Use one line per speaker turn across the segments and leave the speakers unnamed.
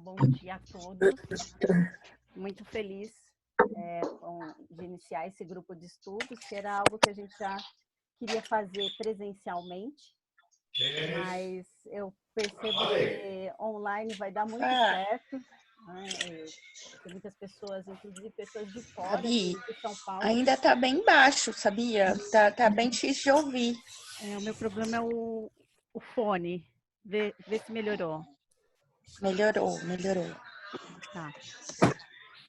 bom dia a todos. Muito feliz de iniciar esse grupo de estudos, que era algo que a gente já queria fazer presencialmente, mas eu percebo que online vai dar muito certo. Né? Tem muitas pessoas, inclusive pessoas de fora
Gabi,
de São Paulo.
ainda tá bem baixo, sabia? Tá bem difícil de ouvir.
O meu problema é o fone. Vê se melhorou.
Melhorou.
Tá.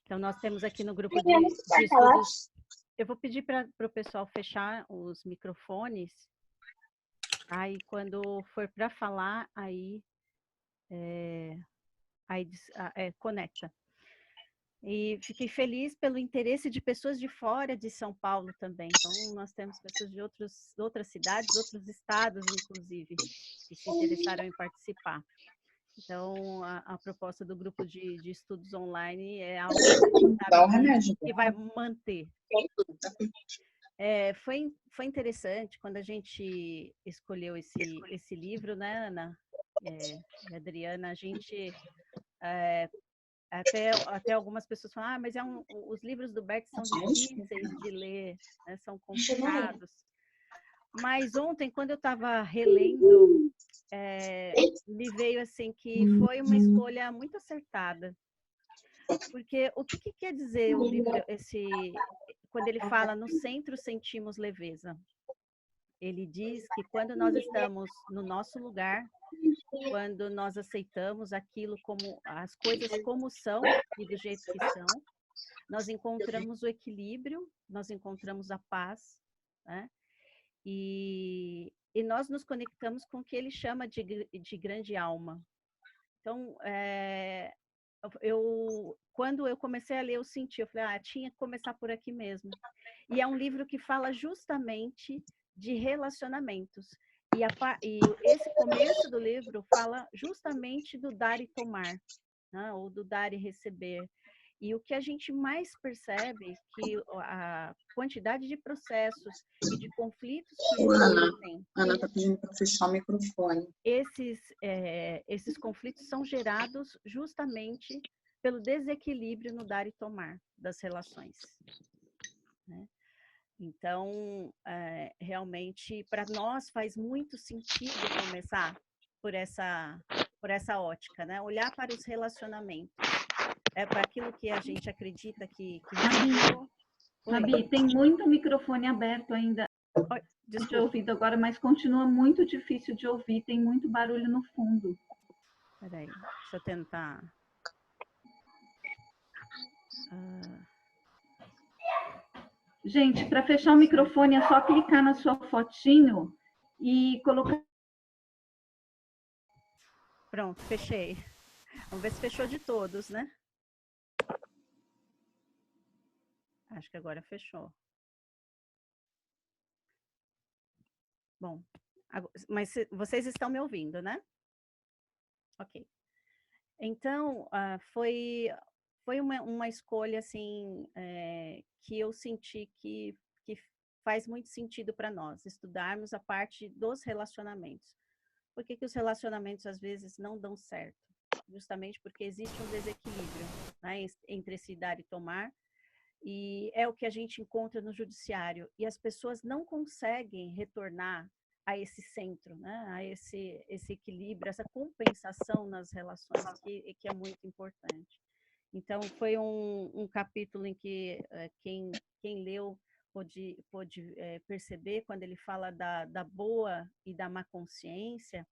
Então, nós temos aqui no grupo de estudos... Eu vou pedir para o pessoal fechar os microfones. Aí, quando for para falar, aí conecta. E fiquei feliz pelo interesse de pessoas de fora de São Paulo também. Então, nós temos pessoas de outras cidades, outros estados, inclusive, que se interessaram em participar. Então, a proposta do grupo de estudos online é algo que vai manter. Foi interessante quando a gente escolheu esse livro, né, Ana e Adriana, a gente... Até algumas pessoas falam, mas os livros do Beck são difíceis de ler, né, são complicados. Mas ontem, quando eu estava relendo, me veio assim que foi uma escolha muito acertada. Porque o que quer dizer o livro, quando ele fala no centro sentimos leveza? Ele diz que quando nós estamos no nosso lugar, quando nós aceitamos aquilo como as coisas como são e do jeito que são, nós encontramos o equilíbrio, nós encontramos a paz, né? E nós nos conectamos com o que ele chama de grande alma. Então, quando eu comecei a ler, eu senti, eu falei, tinha que começar por aqui mesmo. E é um livro que fala justamente de relacionamentos. E esse começo do livro fala justamente do dar e tomar, né? Ou do dar e receber. E o que a gente mais percebe que a quantidade de processos e de conflitos que existem...
Ana está pedindo para fechar o microfone.
Esses conflitos são gerados justamente pelo desequilíbrio no dar e tomar das relações, né? Então, realmente, para nós faz muito sentido começar por essa ótica, né? Olhar para os relacionamentos, para aquilo que a gente acredita que...
Gabi, tem muito microfone aberto ainda. De ouvido agora, mas continua muito difícil de ouvir, tem muito barulho no fundo.
Peraí, deixa eu tentar...
Gente, para fechar o microfone é só clicar na sua fotinho e colocar...
Pronto, fechei. Vamos ver se fechou de todos, né? Acho que agora fechou. Bom, mas vocês estão me ouvindo, né? Ok. Então, foi uma escolha, assim, que eu senti que faz muito sentido para nós, estudarmos a parte dos relacionamentos. Por que os relacionamentos, às vezes, não dão certo? Justamente porque existe um desequilíbrio, né, entre esse dar e tomar, e é o que a gente encontra no judiciário. E as pessoas não conseguem retornar a esse centro, né? A esse equilíbrio, essa compensação nas relações, que é muito importante. Então, foi um capítulo em que quem leu pôde perceber, quando ele fala da boa e da má consciência,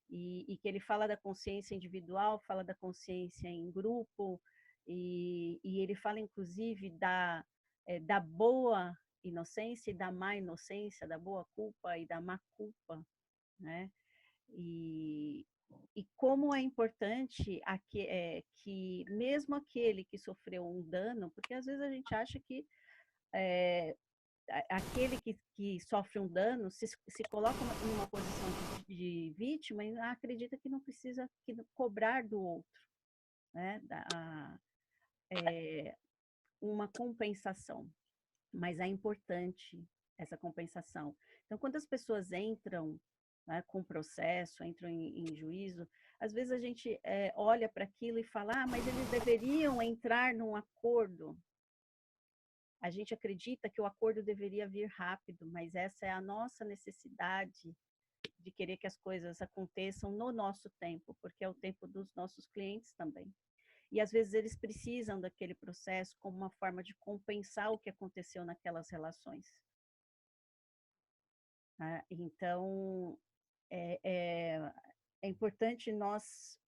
e que ele fala da consciência individual, fala da consciência em grupo, e ele fala, inclusive, da boa inocência e da má inocência, da boa culpa e da má culpa, né? E como é importante que mesmo aquele que sofreu um dano, porque às vezes a gente acha que aquele que sofre um dano se coloca em uma posição de vítima e acredita que não precisa cobrar do outro, né? Uma compensação, mas é importante essa compensação. Então, quando as pessoas entram, né, com processo, entram em juízo, às às vezes a gente olha para aquilo e fala, ah, mas eles deveriam entrar num acordo. A gente acredita que o acordo deveria vir rápido, mas essa é a nossa necessidade de querer que as coisas aconteçam no nosso tempo, porque é o tempo dos nossos clientes também. E às vezes eles precisam daquele processo como uma forma de compensar o que aconteceu naquelas relações. Então, é importante nós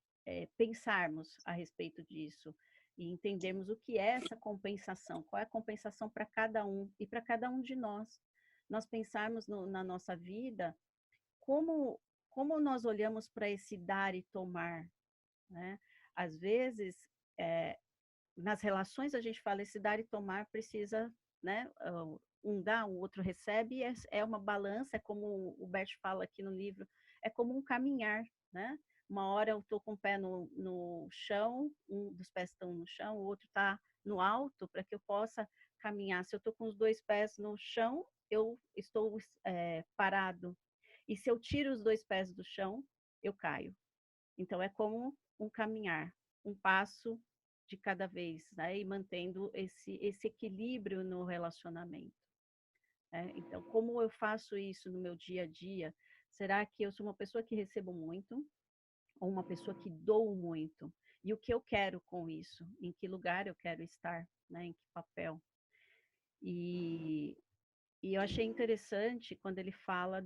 pensarmos a respeito disso e entendermos o que é essa compensação, qual é a compensação para cada um e para cada um de nós. Nós pensarmos na nossa vida como nós olhamos para esse dar e tomar, né? Às vezes, nas relações a gente fala esse dar e tomar precisa, né? Um dá, o outro recebe, é uma balança, é como o Bert fala aqui no livro, é como um caminhar, né? Uma hora eu estou com o pé no chão, um dos pés estão no chão, o outro está no alto, para que eu possa caminhar. Se eu estou com os dois pés no chão, eu estou parado. E se eu tiro os dois pés do chão, eu caio. Então, é como um caminhar, um passo de cada vez, né? E mantendo esse equilíbrio no relacionamento. Então, como eu faço isso no meu dia a dia? Será que eu sou uma pessoa que recebo muito ou uma pessoa que dou muito? E o que eu quero com isso? Em que lugar eu quero estar? Né? Em que papel? E eu achei interessante quando ele fala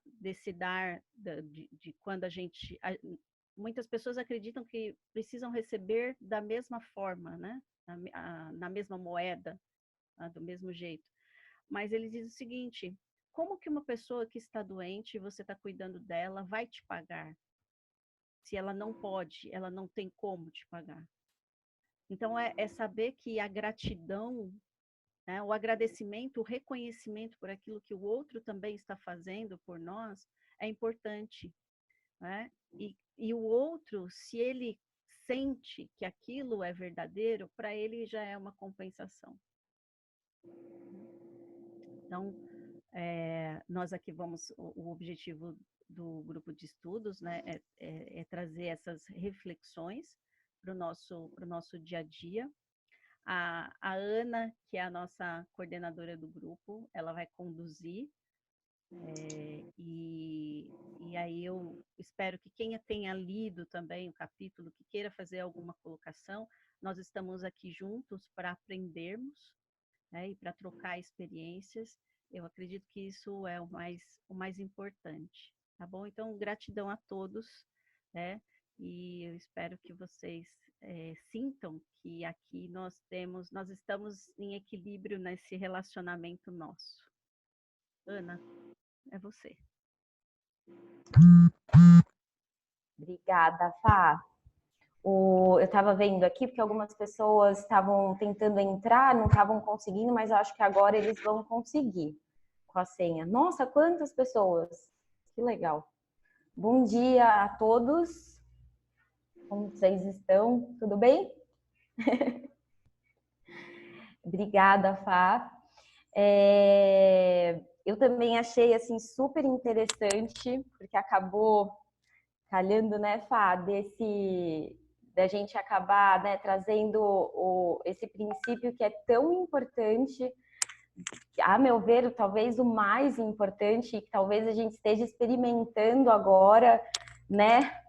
desse dar, de quando a gente... muitas pessoas acreditam que precisam receber da mesma forma, né? Na mesma moeda, do mesmo jeito. Mas ele diz o seguinte, como que uma pessoa que está doente e você está cuidando dela vai te pagar? Se ela não pode, ela não tem como te pagar. Então, é saber que a gratidão, né, o agradecimento, o reconhecimento por aquilo que o outro também está fazendo por nós é importante. Né? E o outro, se ele sente que aquilo é verdadeiro, para ele já é uma compensação. Então, nós aqui o objetivo do grupo de estudos, né, é trazer essas reflexões para o nosso dia a dia. A Ana, que é a nossa coordenadora do grupo, ela vai conduzir, e aí eu espero que quem tenha lido também o capítulo, que queira fazer alguma colocação, nós estamos aqui juntos para aprendermos, né, e para trocar experiências. Eu acredito que isso é o mais importante, tá bom? Então, gratidão a todos, né? E eu espero que vocês sintam que aqui nós estamos em equilíbrio nesse relacionamento nosso. Ana, é você.
Obrigada, Fá. Eu estava vendo aqui, porque algumas pessoas estavam tentando entrar, não estavam conseguindo, mas eu acho que agora eles vão conseguir com a senha. Nossa, quantas pessoas! Que legal. Bom dia a todos. Como vocês estão? Tudo bem? Obrigada, Fá. Eu também achei assim super interessante, porque acabou calhando, né, Fá, da gente acabar, né, trazendo esse princípio que é tão importante, a meu ver, talvez o mais importante, que talvez a gente esteja experimentando agora, né,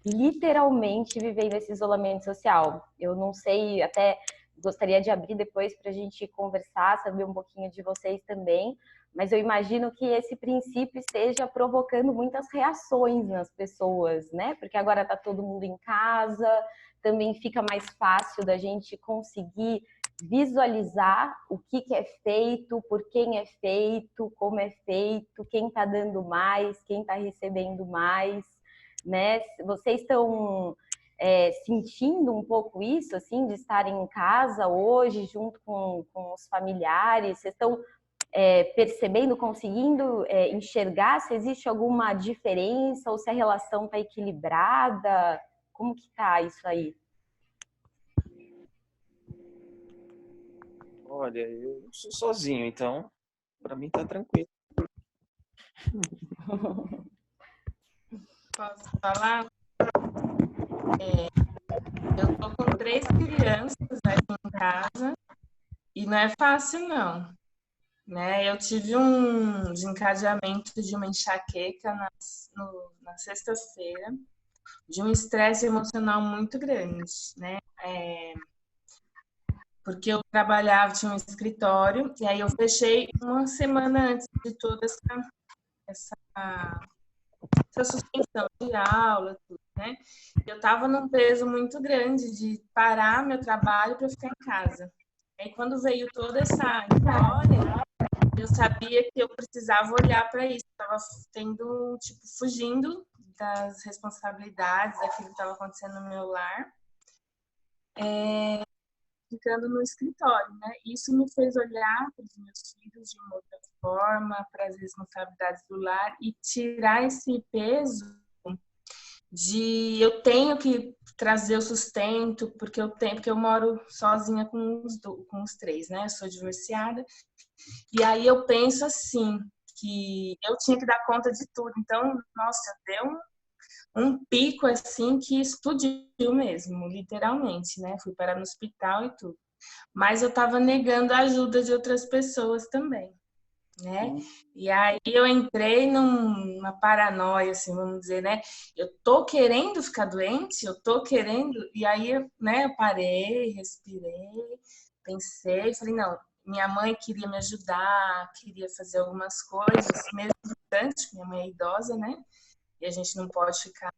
literalmente vivendo esse isolamento social. Eu não sei, até gostaria de abrir depois para a gente conversar, saber um pouquinho de vocês também, mas eu imagino que esse princípio esteja provocando muitas reações nas pessoas, né? Porque agora está todo mundo em casa, também fica mais fácil da gente conseguir visualizar o que é feito, por quem é feito, como é feito, quem está dando mais, quem está recebendo mais, né? Vocês estão sentindo um pouco isso, assim, de estarem em casa hoje, junto com os familiares? Vocês estão percebendo, conseguindo enxergar se existe alguma diferença ou se a relação está equilibrada? Como que tá isso aí?
Olha, eu sou sozinho, então para mim tá tranquilo.
Posso falar? Eu tô com 3 crianças aqui em casa e não é fácil, não. Né? Eu tive um desencadeamento de uma enxaqueca na sexta-feira, de um estresse emocional muito grande, né? Porque eu trabalhava, tinha um escritório, e aí eu fechei uma semana antes de toda essa suspensão de aula, tudo, né? Eu estava num peso muito grande de parar meu trabalho para ficar em casa. Aí quando veio toda essa história, eu sabia que eu precisava olhar para isso. Estava tendo, tipo, fugindo das responsabilidades, daquilo que estava acontecendo no meu lar, ficando no escritório, né? Isso me fez olhar para os meus filhos de uma outra forma, para as responsabilidades do lar e tirar esse peso de eu tenho que trazer o sustento, porque eu moro sozinha com os 3, né? Eu sou divorciada. E aí eu penso assim, que eu tinha que dar conta de tudo. Então, nossa, deu um pico assim que explodiu mesmo, literalmente, né? Fui parar no hospital e tudo. Mas eu tava negando a ajuda de outras pessoas também, né? E aí eu entrei numa paranoia, assim, vamos dizer, né? Eu tô querendo ficar doente, eu tô querendo... E aí, né, eu parei, respirei, pensei, falei, não, minha mãe queria me ajudar, queria fazer algumas coisas, mesmo distante, minha mãe é idosa, né? E a gente não pode ficar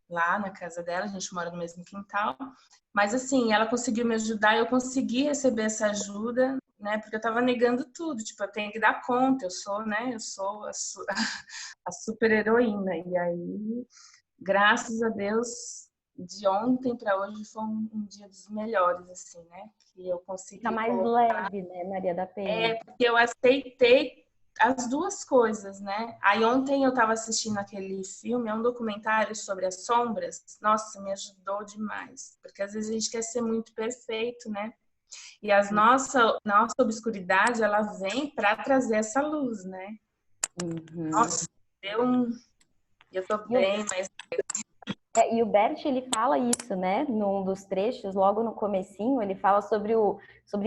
lá na casa dela, a gente mora no mesmo quintal. Mas assim, ela conseguiu me ajudar, eu consegui receber essa ajuda, né? Porque eu tava negando tudo, tipo, eu tenho que dar conta, eu sou, né? Eu sou a super heroína. E aí, graças a Deus, de ontem para hoje foi um dia dos melhores, assim, né? Que eu consegui
Tá mais
colocar.
leve, né, Maria da Penha?
Porque eu aceitei as duas coisas, né? Aí ontem eu estava assistindo aquele filme, é um documentário sobre as sombras. Nossa, me ajudou demais, porque às vezes a gente quer ser muito perfeito, né? E nossa obscuridade, ela vem para trazer essa luz, né? Nossa, eu tô bem, mas
E o Bert, ele fala isso, né? Num dos trechos, logo no comecinho, ele fala sobre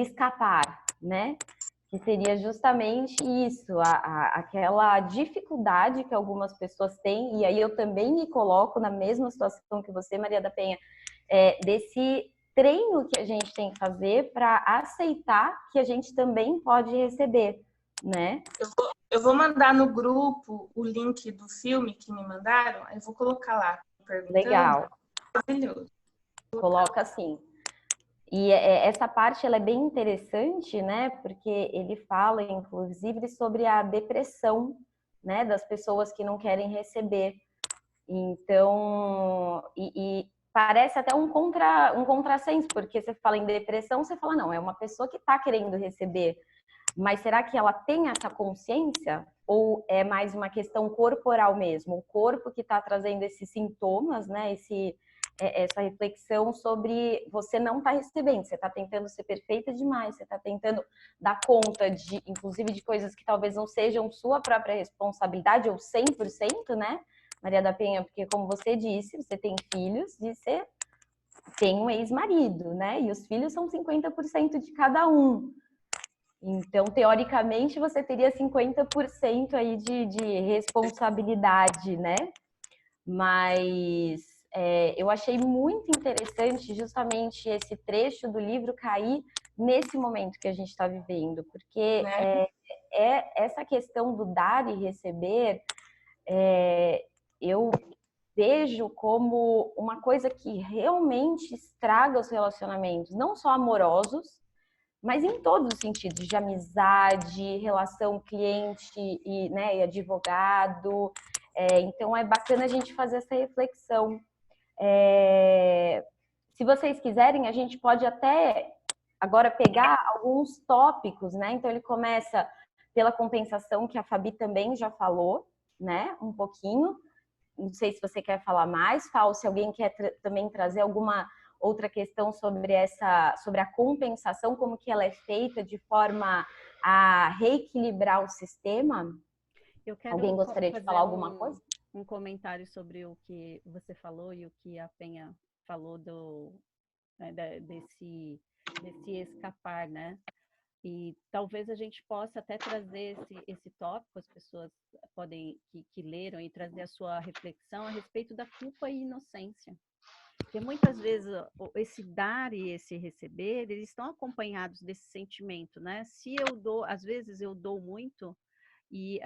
escapar, né? Que seria justamente isso, aquela dificuldade que algumas pessoas têm, e aí eu também me coloco na mesma situação que você, Maria da Penha, desse treino que a gente tem que fazer para aceitar que a gente também pode receber, né?
Eu vou mandar no grupo o link do filme que me mandaram, aí eu vou colocar lá.
Legal.
Maravilhoso.
Coloca assim. E essa parte ela é bem interessante, né? Porque ele fala, inclusive, sobre a depressão, né? Das pessoas que não querem receber. Então, e parece até um contrassenso, porque você fala em depressão, você fala, não, é uma pessoa que está querendo receber. Mas será que ela tem essa consciência? Ou é mais uma questão corporal mesmo? O corpo que está trazendo esses sintomas, né? Essa reflexão sobre você não está recebendo, você está tentando ser perfeita demais, você está tentando dar conta inclusive de coisas que talvez não sejam sua própria responsabilidade, ou 100%, né, Maria da Penha? Porque como você disse, você tem filhos e você tem um ex-marido, né? E os filhos são 50% de cada um. Então, teoricamente, você teria 50% aí de responsabilidade, né? Mas eu achei muito interessante justamente esse trecho do livro cair nesse momento que a gente está vivendo, porque essa questão do dar e receber, eu vejo como uma coisa que realmente estraga os relacionamentos, não só amorosos, mas em todos os sentidos, de amizade, relação cliente e advogado. Então, é bacana a gente fazer essa reflexão. Se vocês quiserem, a gente pode até agora pegar alguns tópicos, né? Então, ele começa pela compensação, que a Fabi também já falou, né? Um pouquinho. Não sei se você quer falar mais, Fal, se alguém quer também trazer alguma outra questão sobre a compensação, como que ela é feita de forma a reequilibrar o sistema. Alguém gostaria de falar alguma coisa?
um comentário sobre o que você falou e o que a Penha falou desse escapar, né? E talvez a gente possa até trazer esse tópico, as pessoas podem, que leram, e trazer a sua reflexão a respeito da culpa e inocência. Porque muitas vezes esse dar e esse receber, eles estão acompanhados desse sentimento, né? Se eu dou, às vezes eu dou muito, e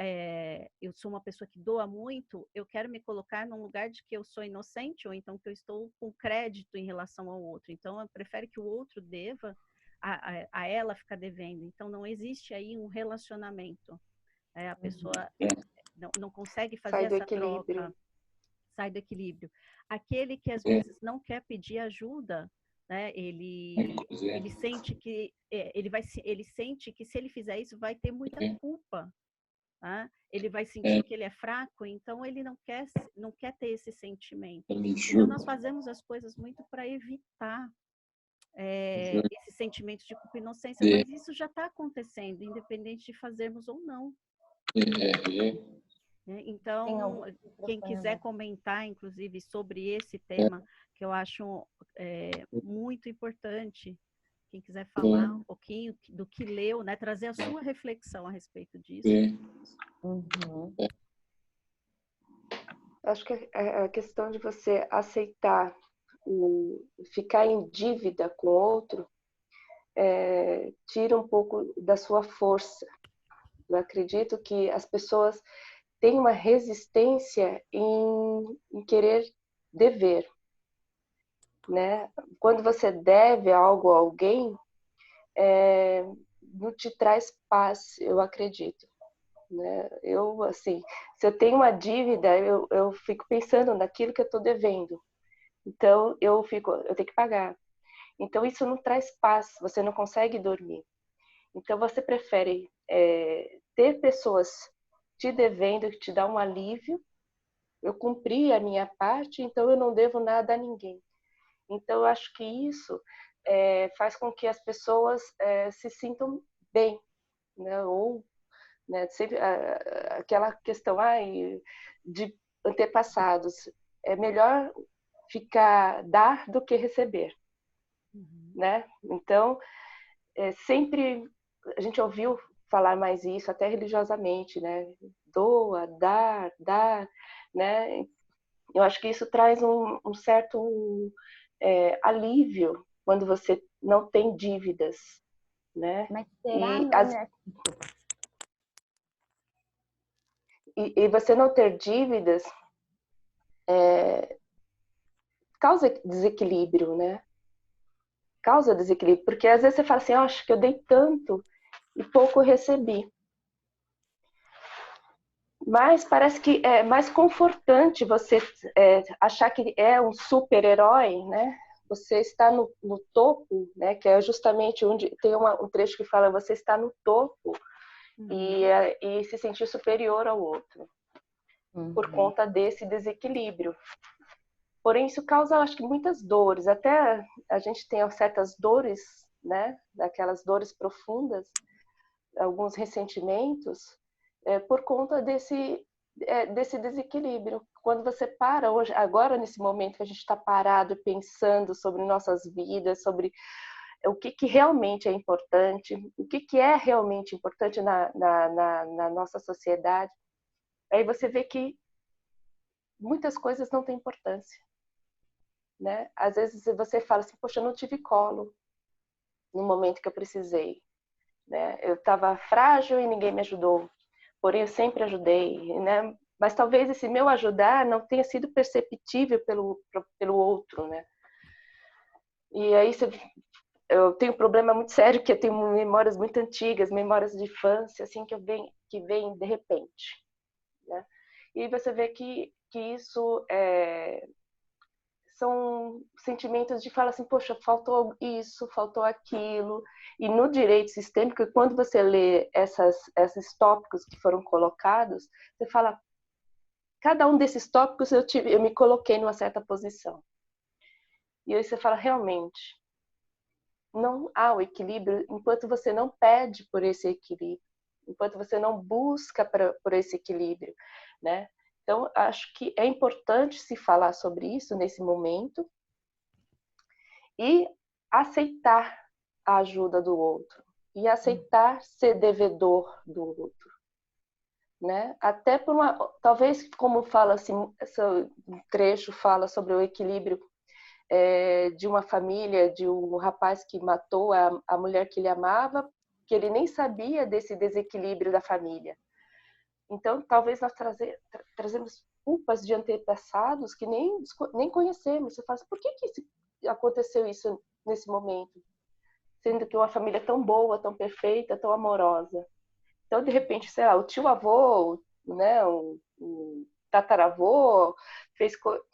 eu sou uma pessoa que doa muito, eu quero me colocar num lugar de que eu sou inocente, ou então que eu estou com crédito em relação ao outro. Então, eu prefiro que o outro deva a ela ficar devendo. Então, não existe aí um relacionamento. A pessoa não consegue fazer
Sai do
essa
equilíbrio.
troca, sai do equilíbrio. Aquele que às vezes não quer pedir ajuda, né? Ele sente que ele sente que se ele fizer isso vai ter muita culpa. Tá? Ele vai sentir que ele é fraco, então ele não quer ter esse sentimento. Então nós fazemos as coisas muito para evitar esse sentimento de culpa e inocência, mas isso já está acontecendo, independente de fazermos ou não. Então, quem quiser comentar, inclusive, sobre esse tema, que eu acho muito importante, quem quiser falar um pouquinho do que leu, né, trazer a sua reflexão a respeito disso.
Acho que a questão de você aceitar ficar em dívida com o outro tira um pouco da sua força. Eu acredito que as pessoas têm uma resistência em querer dever, né? Quando você deve algo a alguém, não te traz paz, eu acredito. Né? Eu, assim, se eu tenho uma dívida, eu fico pensando naquilo que eu estou devendo. Então, eu tenho que pagar. Então, isso não traz paz, você não consegue dormir. Então, você prefere ter pessoas te devendo, que te dá um alívio. Eu cumpri a minha parte, então eu não devo nada a ninguém. Então, eu acho que isso faz com que as pessoas se sintam bem, né? Ou, né, sempre aquela questão de antepassados. É melhor dar do que receber, né? Então, sempre a gente ouviu falar mais isso, até religiosamente, né? Doa, dar, né? Eu acho que isso traz um certo alívio quando você não tem dívidas, né?
Mas será,
E você não ter dívidas causa desequilíbrio, né? Causa desequilíbrio, porque às vezes você fala assim, acho que eu dei tanto e pouco recebi. Mas parece que é mais confortante você achar que é um super-herói, né? Você está no topo, né? Que é justamente onde tem um trecho que fala você está no topo e se sentir superior ao outro por conta desse desequilíbrio. Porém, isso causa, acho que, muitas dores. Até a gente tem certas dores, né? Daquelas dores profundas, alguns ressentimentos, por conta desse desequilíbrio. Quando você para hoje, agora nesse momento que a gente está parado pensando sobre nossas vidas, sobre o que realmente é importante, o que é realmente importante na nossa sociedade, aí você vê que muitas coisas não têm importância. Né? Às vezes você fala assim, poxa, eu não tive colo no momento que eu precisei. Né? Eu estava frágil e ninguém me ajudou. Porém, eu sempre ajudei. Né? Mas talvez esse meu ajudar não tenha sido perceptível pelo outro. Né? E aí eu tenho um problema muito sério, que eu tenho memórias muito antigas, memórias de infância, assim, que vem de repente. Né? E você vê que isso são sentimentos de falar assim, poxa, faltou isso, faltou aquilo. E no direito sistêmico, quando você lê esses tópicos que foram colocados, você fala, cada um desses tópicos eu me coloquei numa certa posição. E aí você fala, realmente, não há o equilíbrio enquanto você não pede por esse equilíbrio, enquanto você não busca por esse equilíbrio, né? Então, acho que é importante se falar sobre isso nesse momento e aceitar a ajuda do outro e aceitar ser devedor do outro, né? Até por talvez, como fala assim, esse trecho fala sobre o equilíbrio de uma família, de um rapaz que matou a mulher que ele amava, que ele nem sabia desse desequilíbrio da família. Então, talvez nós trazemos culpas de antepassados que nem conhecemos. Você fala assim, por que aconteceu isso nesse momento? Sendo que uma família tão boa, tão perfeita, tão amorosa. Então, de repente, sei lá, o tio-avô, né, o tataravô,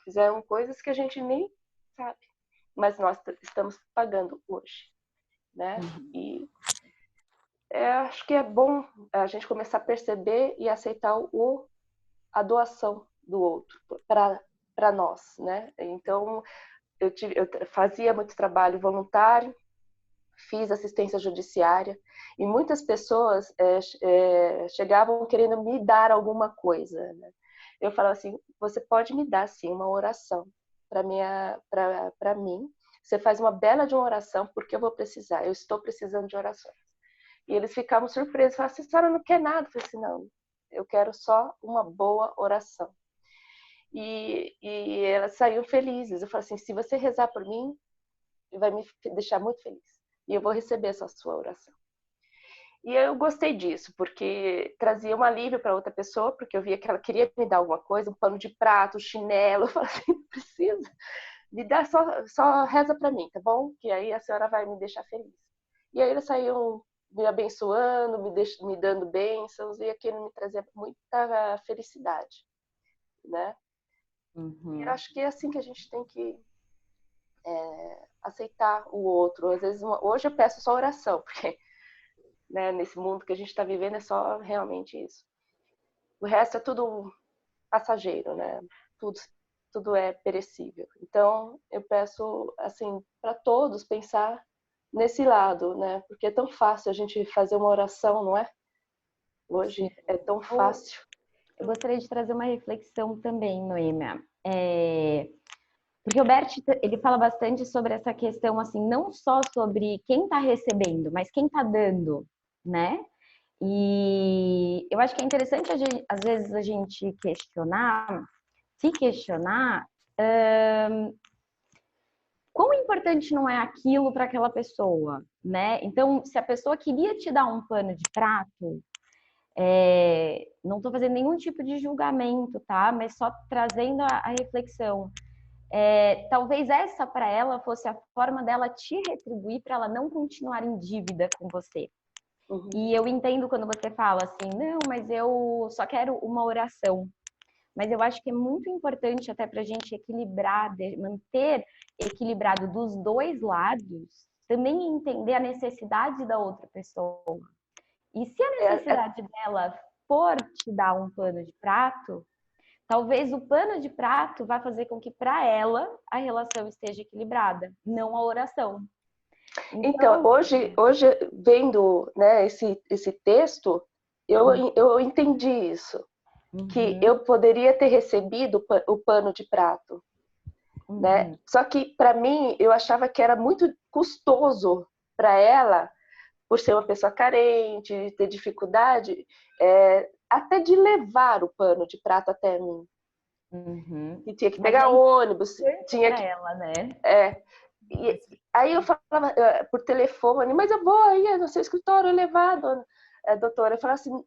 fizeram coisas que a gente nem sabe. Mas nós estamos pagando hoje, né? E acho que é bom a gente começar a perceber e aceitar a doação do outro para nós, né? Então, eu fazia muito trabalho voluntário, fiz assistência judiciária e muitas pessoas chegavam querendo me dar alguma coisa, né? Eu falava assim, você pode me dar sim uma oração para mim. Você faz uma bela de uma oração porque eu vou precisar, eu estou precisando de orações. E eles ficavam surpresos, falavam assim, a senhora não quer nada? Eu falei assim, não, eu quero só uma boa oração. E elas saíam felizes. Eu falei assim, se você rezar por mim, vai me deixar muito feliz. E eu vou receber essa sua oração. E eu gostei disso, porque trazia um alívio para outra pessoa, porque eu via que ela queria me dar alguma coisa, um pano de prato, um chinelo. Eu falei assim, não precisa. Me dá, só reza para mim, tá bom? Que aí a senhora vai me deixar feliz. E aí eles saíam me abençoando, me dando bênçãos, e aquilo me trazia muita felicidade, né? E eu acho que é assim que a gente tem que aceitar o outro. Às vezes, hoje eu peço só oração, porque né, nesse mundo que a gente está vivendo é só realmente isso. O resto é tudo passageiro, né? Tudo é perecível. Então, eu peço assim para todos pensar nesse lado, né? Porque é tão fácil a gente fazer uma oração, não é? Hoje é tão fácil.
Eu gostaria de trazer uma reflexão também, Noêmia. Porque o Bert, ele fala bastante sobre essa questão, assim, não só sobre quem está recebendo, mas quem está dando, né? E eu acho que é interessante, às vezes, a gente se questionar quão importante não é aquilo para aquela pessoa, né? Então, se a pessoa queria te dar um pano de prato, não estou fazendo nenhum tipo de julgamento, tá? Mas só trazendo a reflexão. Talvez essa para ela fosse a forma dela te retribuir para ela não continuar em dívida com você.
Uhum.
E eu entendo quando você fala assim, não, mas eu só quero uma oração. Mas eu acho que é muito importante até para a gente equilibrar, manter equilibrado dos dois lados, também entender a necessidade da outra pessoa. E se a necessidade dela for te dar um pano de prato, talvez o pano de prato vá fazer com que para ela a relação esteja equilibrada, não a oração.
Então hoje vendo, né, esse texto, eu entendi isso. Que eu poderia ter recebido o pano de prato, né? Só que para mim eu achava que era muito custoso para ela, por ser uma pessoa carente, ter dificuldade, até de levar o pano de prato até mim. E tinha que pegar ônibus, tinha que
ela, né?
E aí eu falava por telefone, mas eu vou aí no seu escritório levar, doutora. Eu falava assim,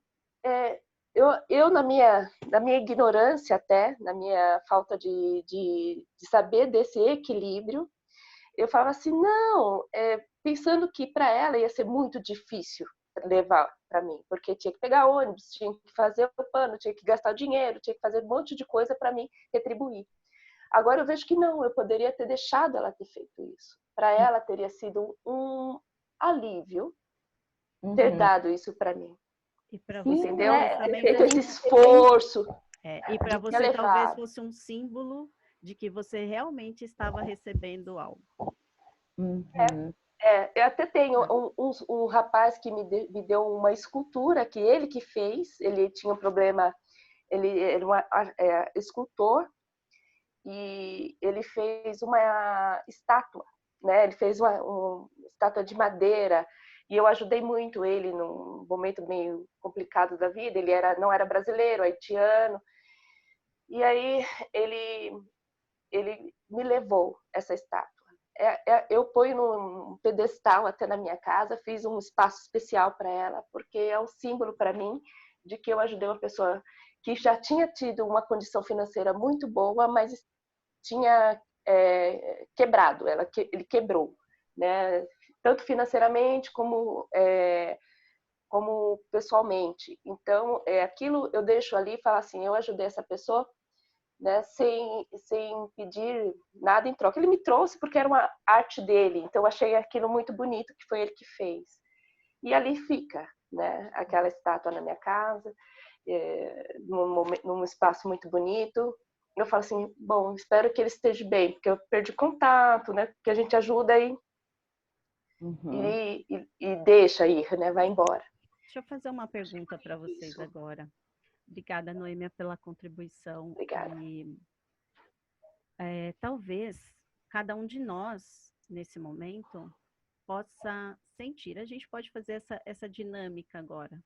eu na minha ignorância até, na minha falta de saber desse equilíbrio, eu falava assim, não, pensando que para ela ia ser muito difícil levar para mim, porque tinha que pegar ônibus, tinha que fazer o pano, tinha que gastar dinheiro, tinha que fazer um monte de coisa para mim retribuir. Agora eu vejo que não, eu poderia ter deixado ela ter feito isso. Para ela teria sido um alívio ter dado isso para mim.
E para você,
entendeu?
Também
Ter feito esse esforço.
E para você talvez fosse um símbolo de que você realmente estava recebendo algo.
Eu até tenho um rapaz que me deu uma escultura que ele que fez. Ele tinha um problema Ele era escultor e ele fez uma estátua, né? Ele fez uma estátua de madeira e eu ajudei muito ele num momento meio complicado da vida. Ele não era brasileiro, haitiano. E aí ele me levou essa estátua. Eu ponho num pedestal até na minha casa, fiz um espaço especial para ela, porque é um símbolo para mim de que eu ajudei uma pessoa que já tinha tido uma condição financeira muito boa, mas tinha quebrado, ele quebrou, né? Tanto financeiramente como pessoalmente. Então, aquilo eu deixo ali e falo assim, eu ajudei essa pessoa, né, sem pedir nada em troca. Ele me trouxe porque era uma arte dele, então eu achei aquilo muito bonito, que foi ele que fez. E ali fica, né, aquela estátua na minha casa, num espaço muito bonito. Eu falo assim, bom, espero que ele esteja bem, porque eu perdi contato, né, porque a gente ajuda e deixa ir, né, vai embora.
Deixa eu fazer uma pergunta para vocês agora. Obrigada, Noêmia, pela contribuição.
Obrigada.
E, talvez cada um de nós, nesse momento, possa sentir. A gente pode fazer essa dinâmica agora,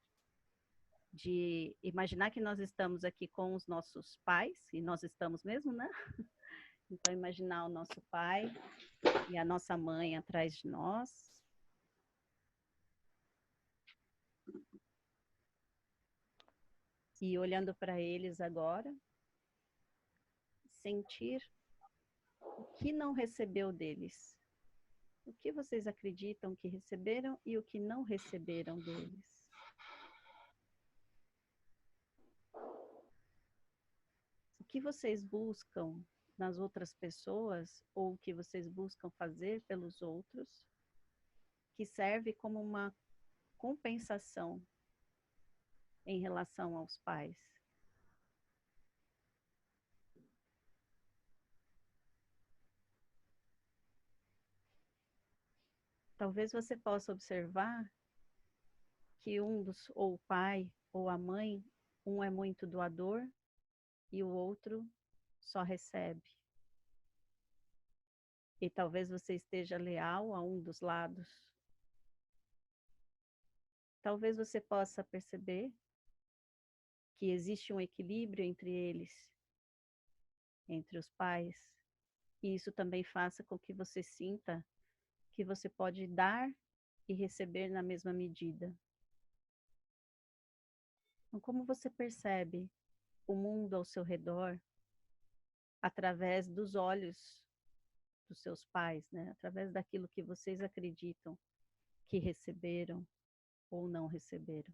de imaginar que nós estamos aqui com os nossos pais, e nós estamos mesmo, né? Então, imaginar o nosso pai e a nossa mãe atrás de nós. E olhando para eles agora, sentir o que não recebeu deles. O que vocês acreditam que receberam e o que não receberam deles? O que vocês buscam nas outras pessoas ou o que vocês buscam fazer pelos outros que serve como uma compensação em relação aos pais? Talvez você possa observar que ou o pai ou a mãe, um é muito doador e o outro só recebe. E talvez você esteja leal a um dos lados. Talvez você possa perceber que existe um equilíbrio entre eles, entre os pais, e isso também faça com que você sinta que você pode dar e receber na mesma medida. Então, como você percebe o mundo ao seu redor através dos olhos dos seus pais, né? Através daquilo que vocês acreditam que receberam ou não receberam?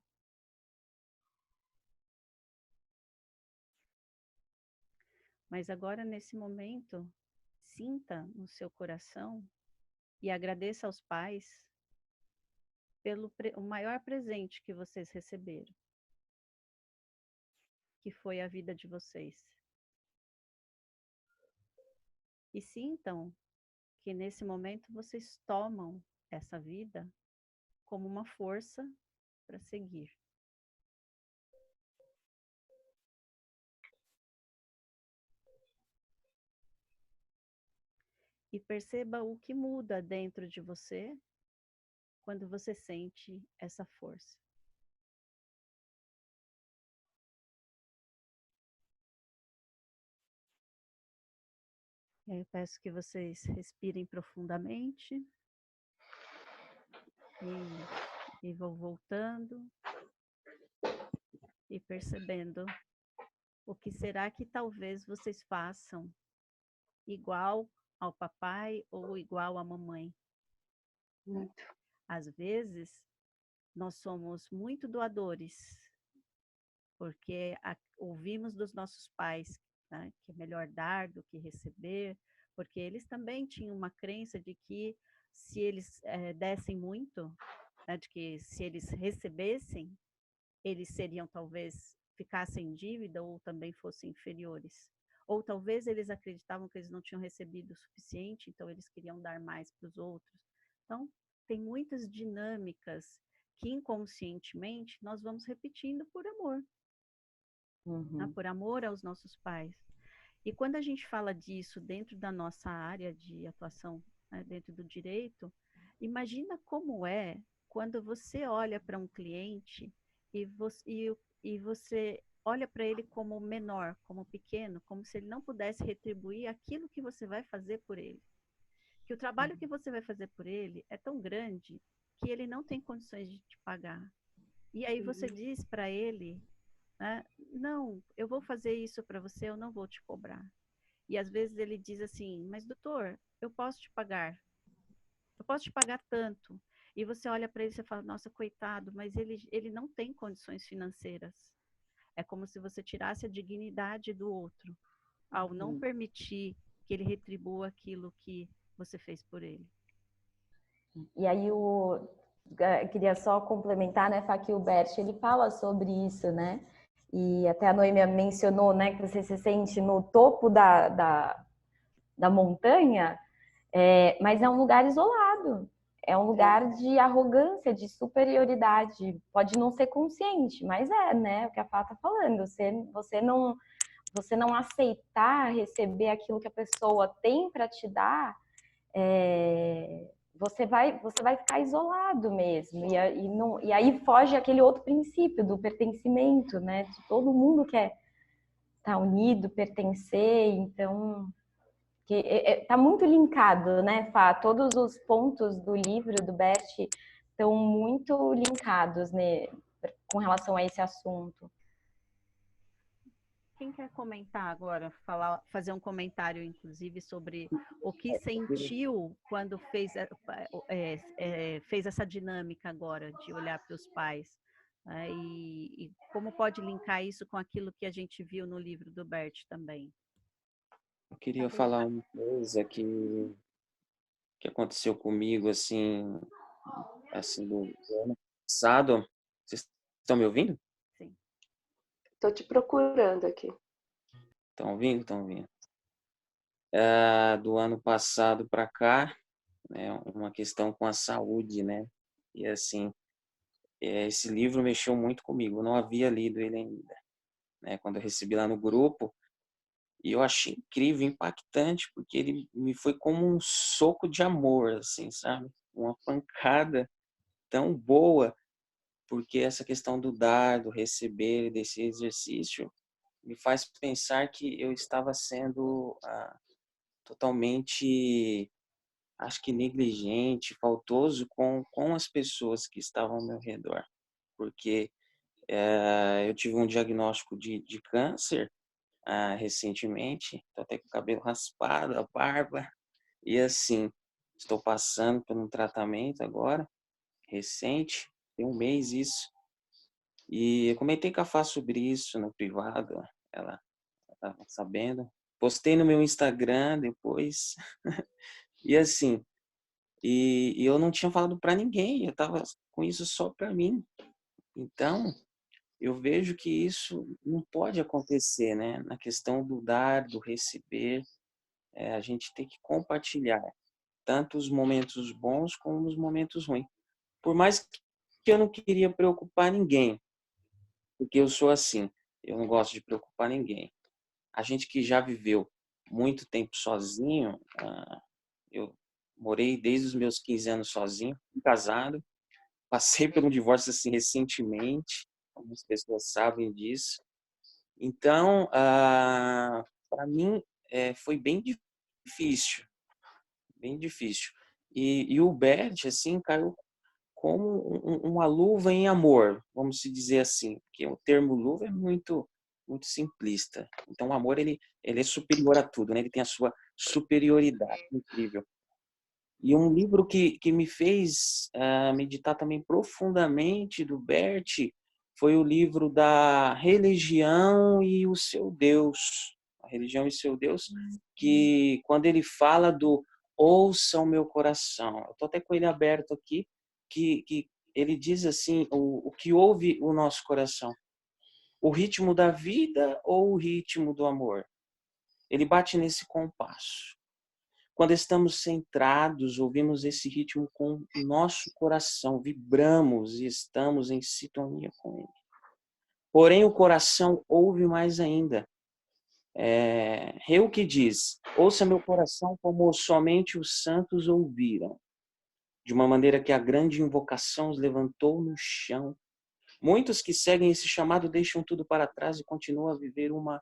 Mas agora, nesse momento, sinta no seu coração e agradeça aos pais pelo o maior presente que vocês receberam, que foi a vida de vocês. E sintam que nesse momento vocês tomam essa vida como uma força para seguir. E perceba o que muda dentro de você quando você sente essa força. E aí eu peço que vocês respirem profundamente. E vão voltando e percebendo o que será que talvez vocês façam igual ao papai ou igual à mamãe.
Muito.
Às vezes, nós somos muito doadores, porque ouvimos dos nossos pais, né, que é melhor dar do que receber, porque eles também tinham uma crença de que se eles dessem muito, né, de que se eles recebessem, eles seriam talvez ficassem em dívida ou também fossem inferiores. Ou talvez eles acreditavam que eles não tinham recebido o suficiente, então eles queriam dar mais para os outros. Então, tem muitas dinâmicas que inconscientemente nós vamos repetindo por amor. né? Por amor aos nossos pais. E quando a gente fala disso dentro da nossa área de atuação, né, dentro do direito, imagina como é quando você olha para um cliente e você olha para ele como menor, como pequeno, como se ele não pudesse retribuir aquilo que você vai fazer por ele. Que o trabalho que você vai fazer por ele é tão grande que ele não tem condições de te pagar. E aí você diz para ele, né, não, eu vou fazer isso para você, eu não vou te cobrar. E às vezes ele diz assim, mas doutor, eu posso te pagar tanto. E você olha para ele e fala, nossa, coitado, mas ele não tem condições financeiras. É como se você tirasse a dignidade do outro, ao não permitir que ele retribua aquilo que você fez por ele.
E aí eu queria só complementar, né, Fá, que o Bert, ele fala sobre isso, né? E até a Noêmia mencionou, né, que você se sente no topo da montanha, mas é um lugar isolado. É um lugar de arrogância, de superioridade. Pode não ser consciente, mas né? O que a Fá tá falando. Você não aceitar receber aquilo que a pessoa tem para te dar, você vai ficar isolado mesmo. E aí foge aquele outro princípio do pertencimento, né? De todo mundo quer estar unido, pertencer, então tá muito linkado, né, Fá? Todos os pontos do livro do Bert estão muito linkados, né, com relação a esse assunto.
Quem quer comentar agora, fazer um comentário, inclusive, sobre o que sentiu quando fez essa dinâmica agora de olhar para os pais, né, e como pode linkar isso com aquilo que a gente viu no livro do Bert também?
Eu queria falar uma coisa que aconteceu comigo, assim do ano passado. Vocês estão me ouvindo?
Sim.
Estou te procurando aqui.
Estão ouvindo? Do ano passado para cá, né, uma questão com a saúde, né? E assim, esse livro mexeu muito comigo. Eu não havia lido ele ainda, né? Quando eu recebi lá no grupo, e eu achei incrível, impactante, porque ele me foi como um soco de amor, assim, sabe? Uma pancada tão boa, porque essa questão do dar, do receber, desse exercício, me faz pensar que eu estava sendo totalmente, acho que negligente, faltoso com as pessoas que estavam ao meu redor. Porque eu tive um diagnóstico de câncer recentemente, estou até com o cabelo raspado, a barba, e assim, estou passando por um tratamento agora, recente, tem um mês isso, e eu comentei com a Fá sobre isso no privado, ela estava sabendo, postei no meu Instagram depois, e assim, e eu não tinha falado para ninguém, eu estava com isso só para mim. Então, eu vejo que isso não pode acontecer, né? Na questão do dar, do receber, a gente tem que compartilhar tanto os momentos bons como os momentos ruins. Por mais que eu não queria preocupar ninguém, porque eu sou assim, eu não gosto de preocupar ninguém. A gente que já viveu muito tempo sozinho, eu morei desde os meus 15 anos sozinho, casado, passei por um divórcio assim recentemente, algumas pessoas sabem disso. Então, para mim, foi bem difícil, bem difícil. E o Bert, assim, caiu como uma luva em amor, vamos se dizer assim, porque o termo luva é muito simplista. Então, o amor, ele é superior a tudo, né? Ele tem a sua superioridade, incrível. E um livro que me fez meditar também profundamente do Bert foi o livro da Religião e o Seu Deus. A Religião e Seu Deus, que quando ele fala do ouça o meu coração, eu estou até com ele aberto aqui, que ele diz assim, o que ouve o nosso coração, o ritmo da vida ou o ritmo do amor? Ele bate nesse compasso. Quando estamos centrados, ouvimos esse ritmo com o nosso coração, vibramos e estamos em sintonia com ele. porém o coração ouve mais ainda. Reuque diz: ouça meu coração como somente os santos ouviram, de uma maneira que a grande invocação os levantou no chão. Muitos que seguem esse chamado deixam tudo para trás e continuam a viver uma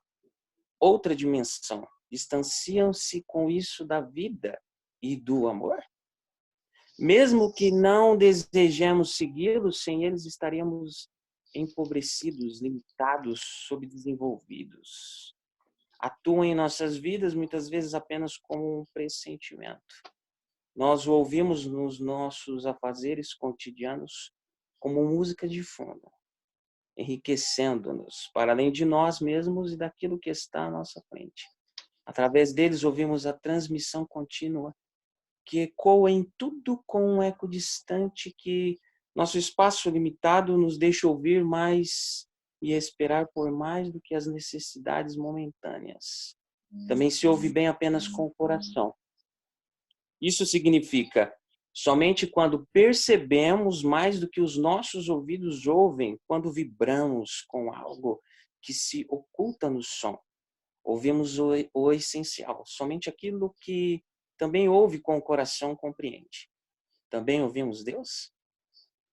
outra dimensão. Distanciam-se com isso da vida e do amor. Mesmo que não desejemos segui-los, sem eles estaríamos empobrecidos, limitados, subdesenvolvidos. Atuam em nossas vidas muitas vezes apenas como um pressentimento. Nós o ouvimos nos nossos afazeres cotidianos como música de fundo, enriquecendo-nos para além de nós mesmos e daquilo que está à nossa frente. Através deles ouvimos a transmissão contínua que ecoa em tudo com um eco distante que nosso espaço limitado nos deixa ouvir mais e esperar por mais do que as necessidades momentâneas. Também se ouve bem apenas com o coração. Isso significa somente quando percebemos mais do que os nossos ouvidos ouvem, quando vibramos com algo que se oculta no som. Ouvimos o essencial, somente aquilo que também ouve com o coração compreende. Também ouvimos Deus?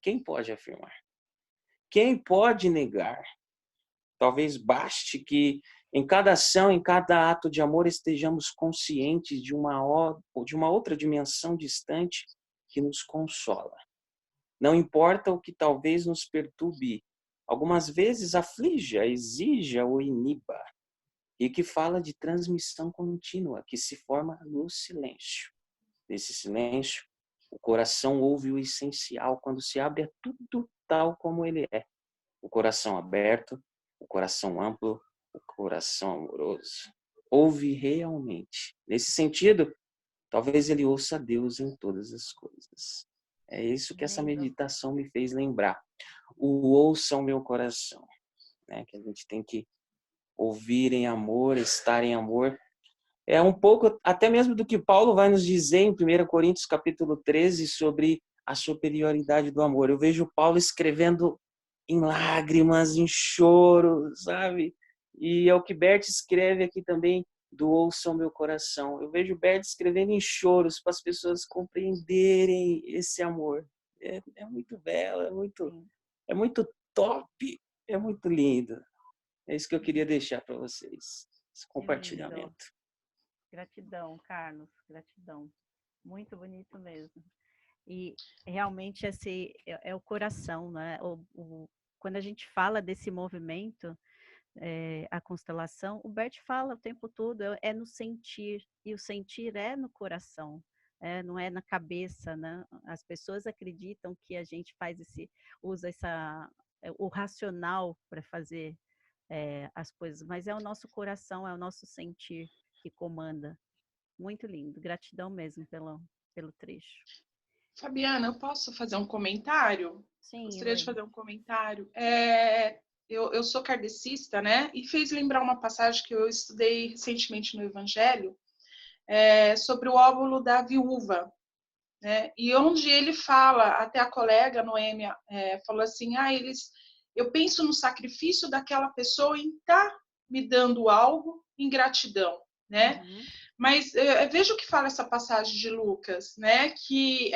Quem pode afirmar? Quem pode negar? Talvez baste que em cada ação, em cada ato de amor, estejamos conscientes de uma outra dimensão distante que nos consola. Não importa o que talvez nos perturbe, algumas vezes aflija, exija ou iniba, e que fala de transmissão contínua, que se forma no silêncio. Nesse silêncio, o coração ouve o essencial quando se abre a tudo tal como ele é. O coração aberto, o coração amplo, o coração amoroso. Ouve realmente. Nesse sentido, talvez ele ouça Deus em todas as coisas. É isso que essa meditação me fez lembrar. O ouça o meu coração. Né? Que a gente tem que ouvir em amor, estar em amor. É um pouco, até mesmo do que Paulo vai nos dizer em 1 Coríntios capítulo 13 sobre a superioridade do amor. Eu vejo Paulo escrevendo em lágrimas, em choro, sabe? E é o que Bert escreve aqui também, do ouça o meu coração. Eu vejo Bert escrevendo em choros para as pessoas compreenderem esse amor. É muito belo, é muito top, é muito lindo. É isso que eu queria deixar para vocês, esse compartilhamento.
Gratidão, Carlos, gratidão. Muito bonito mesmo. E realmente esse é o coração, né? Quando a gente fala desse movimento, a constelação, o Bert fala o tempo todo, é no sentir, e o sentir é no coração, não é na cabeça, né? As pessoas acreditam que a gente usa o racional para fazer as coisas, mas é o nosso coração, é o nosso sentir que comanda. Muito lindo, gratidão mesmo pelo trecho.
Fabiana, eu posso fazer um comentário?
Sim.
Gostaria de fazer um comentário. Eu sou kardecista, né? E fez lembrar uma passagem que eu estudei recentemente no Evangelho, sobre o óvulo da viúva, né? E onde ele fala, até a colega Noêmia falou assim, eu penso no sacrifício daquela pessoa em estar me dando algo em gratidão, né? Uhum. Mas veja o que fala essa passagem de Lucas, né? Que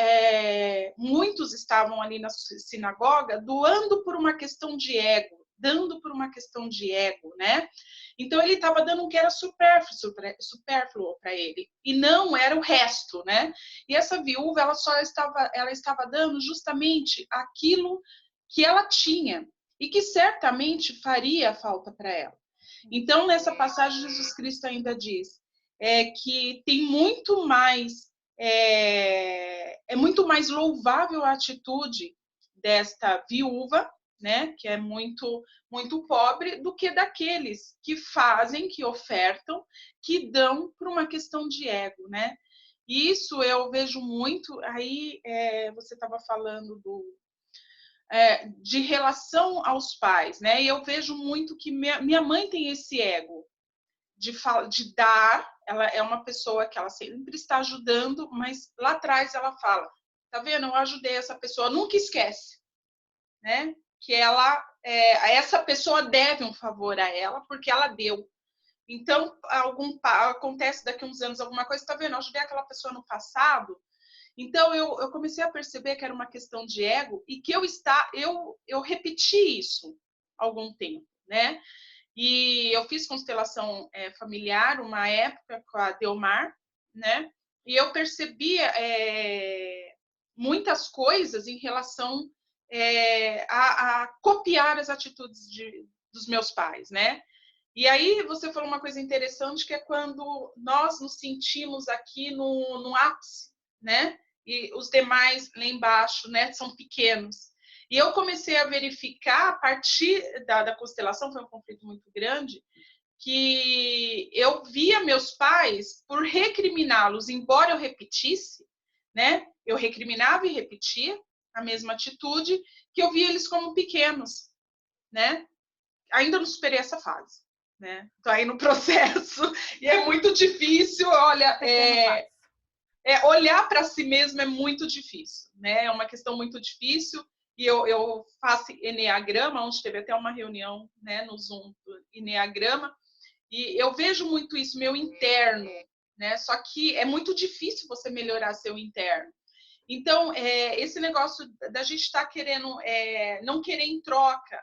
muitos estavam ali na sinagoga doando por uma questão de ego, dando por uma questão de ego, né? Então ele estava dando o que era supérfluo para ele, e não era o resto, né? E essa viúva, ela estava dando justamente aquilo que ela tinha e que certamente faria falta para ela. Então, nessa passagem, Jesus Cristo ainda diz que tem muito mais, muito mais louvável a atitude desta viúva, né, que é muito, muito pobre, do que daqueles que fazem, que ofertam, que dão por uma questão de ego, né? E isso eu vejo muito, aí você estava falando de relação aos pais, né? E eu vejo muito que minha mãe tem esse ego de dar. Ela é uma pessoa que ela sempre está ajudando, mas lá atrás ela fala, tá vendo? Eu ajudei essa pessoa, nunca esquece, né? Que ela essa pessoa deve um favor a ela porque ela deu. Então, acontece daqui a uns anos alguma coisa, tá vendo? Eu ajudei aquela pessoa no passado. Então, eu comecei a perceber que era uma questão de ego e que eu repeti isso há algum tempo, né? E eu fiz constelação familiar uma época com a Delmar, né? E eu percebia muitas coisas em relação a copiar as atitudes dos meus pais, né? E aí você falou uma coisa interessante, que é quando nós nos sentimos aqui no ápice, né? E os demais lá embaixo, né, são pequenos. E eu comecei a verificar, a partir da constelação, foi um conflito muito grande, que eu via meus pais, por recriminá-los, embora eu repetisse, né? Eu recriminava e repetia a mesma atitude, que eu via eles como pequenos, né? Ainda não superei essa fase, né? Tô aí no processo e é muito difícil, olha, olhar para si mesmo é muito difícil, né? É uma questão muito difícil. E eu faço Eneagrama, onde teve até uma reunião, né, no Zoom do Eneagrama, e eu vejo muito isso, meu interno, né? Só que é muito difícil você melhorar seu interno. Então, esse negócio da gente estar querendo, não querer em troca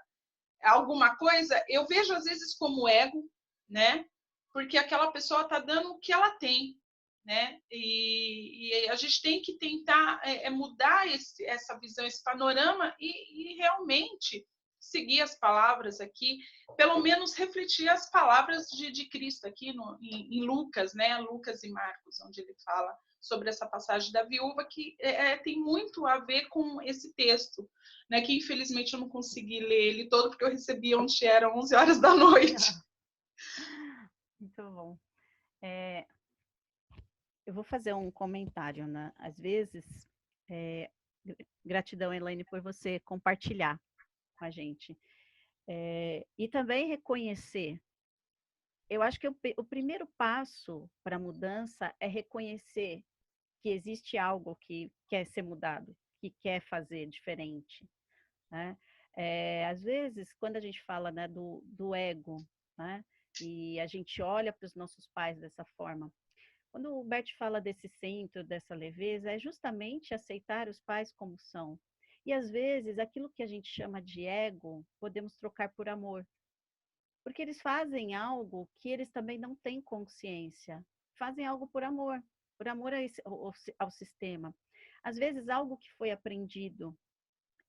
alguma coisa, eu vejo às vezes como ego, né? Porque aquela pessoa está dando o que ela tem, né? E a gente tem que tentar mudar essa visão, esse panorama e realmente seguir as palavras aqui, pelo menos refletir as palavras de Cristo aqui em Lucas, né? Lucas e Marcos, onde ele fala sobre essa passagem da viúva, que tem muito a ver com esse texto, né? Que infelizmente eu não consegui ler ele todo, porque eu recebi ontem, eram 11 horas da noite.
Muito bom. Eu vou fazer um comentário, né? Às vezes, gratidão, Elaine, por você compartilhar com a gente. E também reconhecer. Eu acho que o primeiro passo para a mudança é reconhecer que existe algo que quer ser mudado, que quer fazer diferente, né? Às vezes, quando a gente fala, né, do ego, né, e a gente olha para os nossos pais dessa forma, quando o Bert fala desse centro, dessa leveza, é justamente aceitar os pais como são. E às vezes, aquilo que a gente chama de ego, podemos trocar por amor. Porque eles fazem algo que eles também não têm consciência. Fazem algo por amor ao sistema. Às vezes, algo que foi aprendido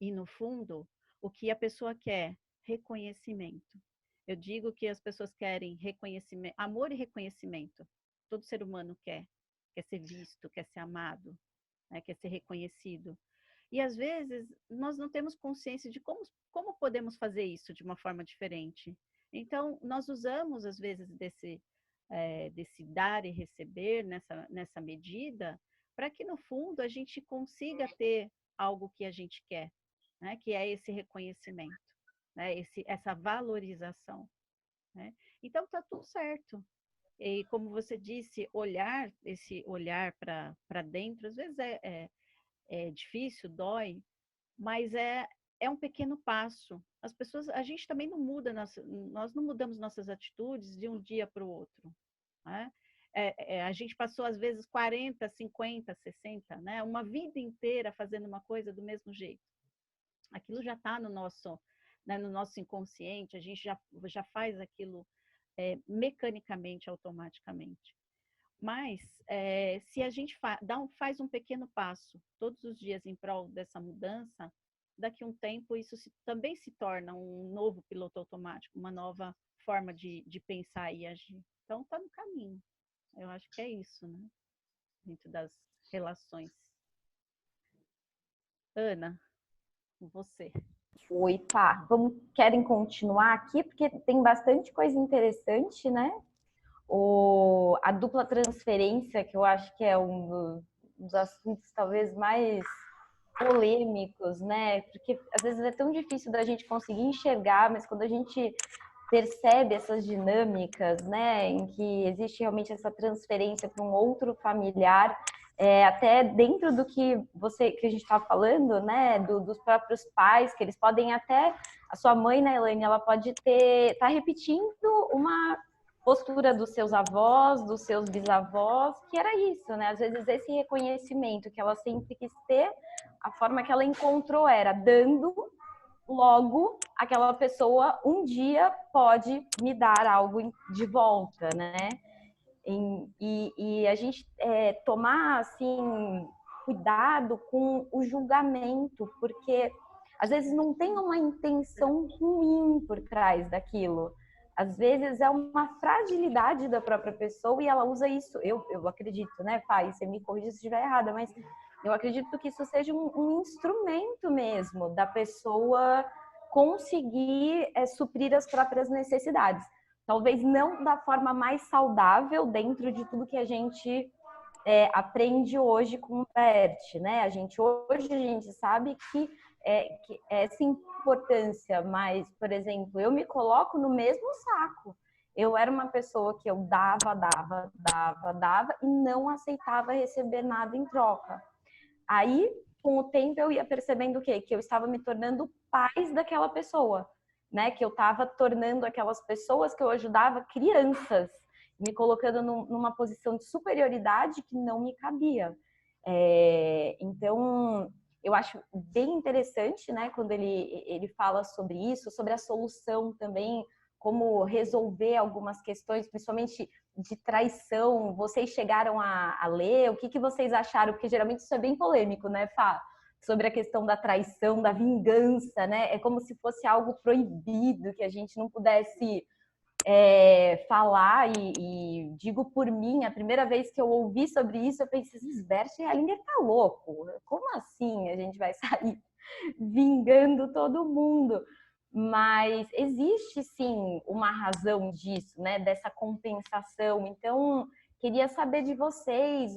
e, no fundo, o que a pessoa quer, reconhecimento. Eu digo que as pessoas querem reconhecimento, amor e reconhecimento. Todo ser humano quer ser visto, quer ser amado, né? Quer ser reconhecido. E, às vezes, nós não temos consciência de como podemos fazer isso de uma forma diferente. Então, nós usamos, às vezes, desse dar e receber nessa medida, para que, no fundo, a gente consiga ter algo que a gente quer, né? Que é esse reconhecimento, né? Essa valorização, né? Então, está tudo certo. E, como você disse, esse olhar para dentro, às vezes é difícil, dói, mas é um pequeno passo. A gente também não muda, nós não mudamos nossas atitudes de um dia para o outro, né? A gente passou, às vezes, 40, 50, 60, né? Uma vida inteira fazendo uma coisa do mesmo jeito. Aquilo já está no nosso inconsciente, a gente já faz aquilo mecanicamente, automaticamente. Mas, se a gente faz um pequeno passo todos os dias em prol dessa mudança, daqui a um tempo isso também se torna um novo piloto automático, uma nova forma de pensar e agir. Então, está no caminho. Eu acho que é isso, né? Dentro das relações. Ana, você.
Oi, tá. Querem continuar aqui? Porque tem bastante coisa interessante, né? A dupla transferência, que eu acho que é um dos assuntos talvez mais polêmicos, né? Porque às vezes é tão difícil da gente conseguir enxergar, mas quando a gente percebe essas dinâmicas, né, em que existe realmente essa transferência para um outro familiar, até dentro do que a gente estava falando, né, dos próprios pais, que eles podem até, a sua mãe, né, Elaine, ela pode tá repetindo uma postura dos seus avós, dos seus bisavós, que era isso, né, às vezes esse reconhecimento que ela sempre quis ter, a forma que ela encontrou era dando, logo aquela pessoa um dia pode me dar algo de volta, né? E a gente tomar assim cuidado com o julgamento, porque às vezes não tem uma intenção ruim por trás daquilo. Às vezes é uma fragilidade da própria pessoa e ela usa isso. Eu acredito, né, pai? Você me corrija se estiver errada, mas eu acredito que isso seja um instrumento mesmo da pessoa conseguir suprir as próprias necessidades. Talvez não da forma mais saudável dentro de tudo que a gente aprende hoje com o Bert, né? Hoje a gente sabe que essa importância, mas, por exemplo, eu me coloco no mesmo saco. Eu era uma pessoa que eu dava e não aceitava receber nada em troca. Aí, com o tempo, eu ia percebendo o quê? Que eu estava me tornando pais daquela pessoa, né? Que eu estava tornando aquelas pessoas que eu ajudava crianças, me colocando numa posição de superioridade que não me cabia. Então, eu acho bem interessante, né? Quando ele fala sobre isso, sobre a solução também, como resolver algumas questões, principalmente de traição. Vocês chegaram a ler? O que vocês acharam? Porque geralmente isso é bem polêmico, né, Fá? Sobre a questão da traição, da vingança, né? É como se fosse algo proibido, que a gente não pudesse falar. E digo por mim, a primeira vez que eu ouvi sobre isso, eu pensei, Bert Hellinger tá louco. Como assim a gente vai sair vingando todo mundo? Mas existe sim uma razão disso, né? Dessa compensação. Então, queria saber de vocês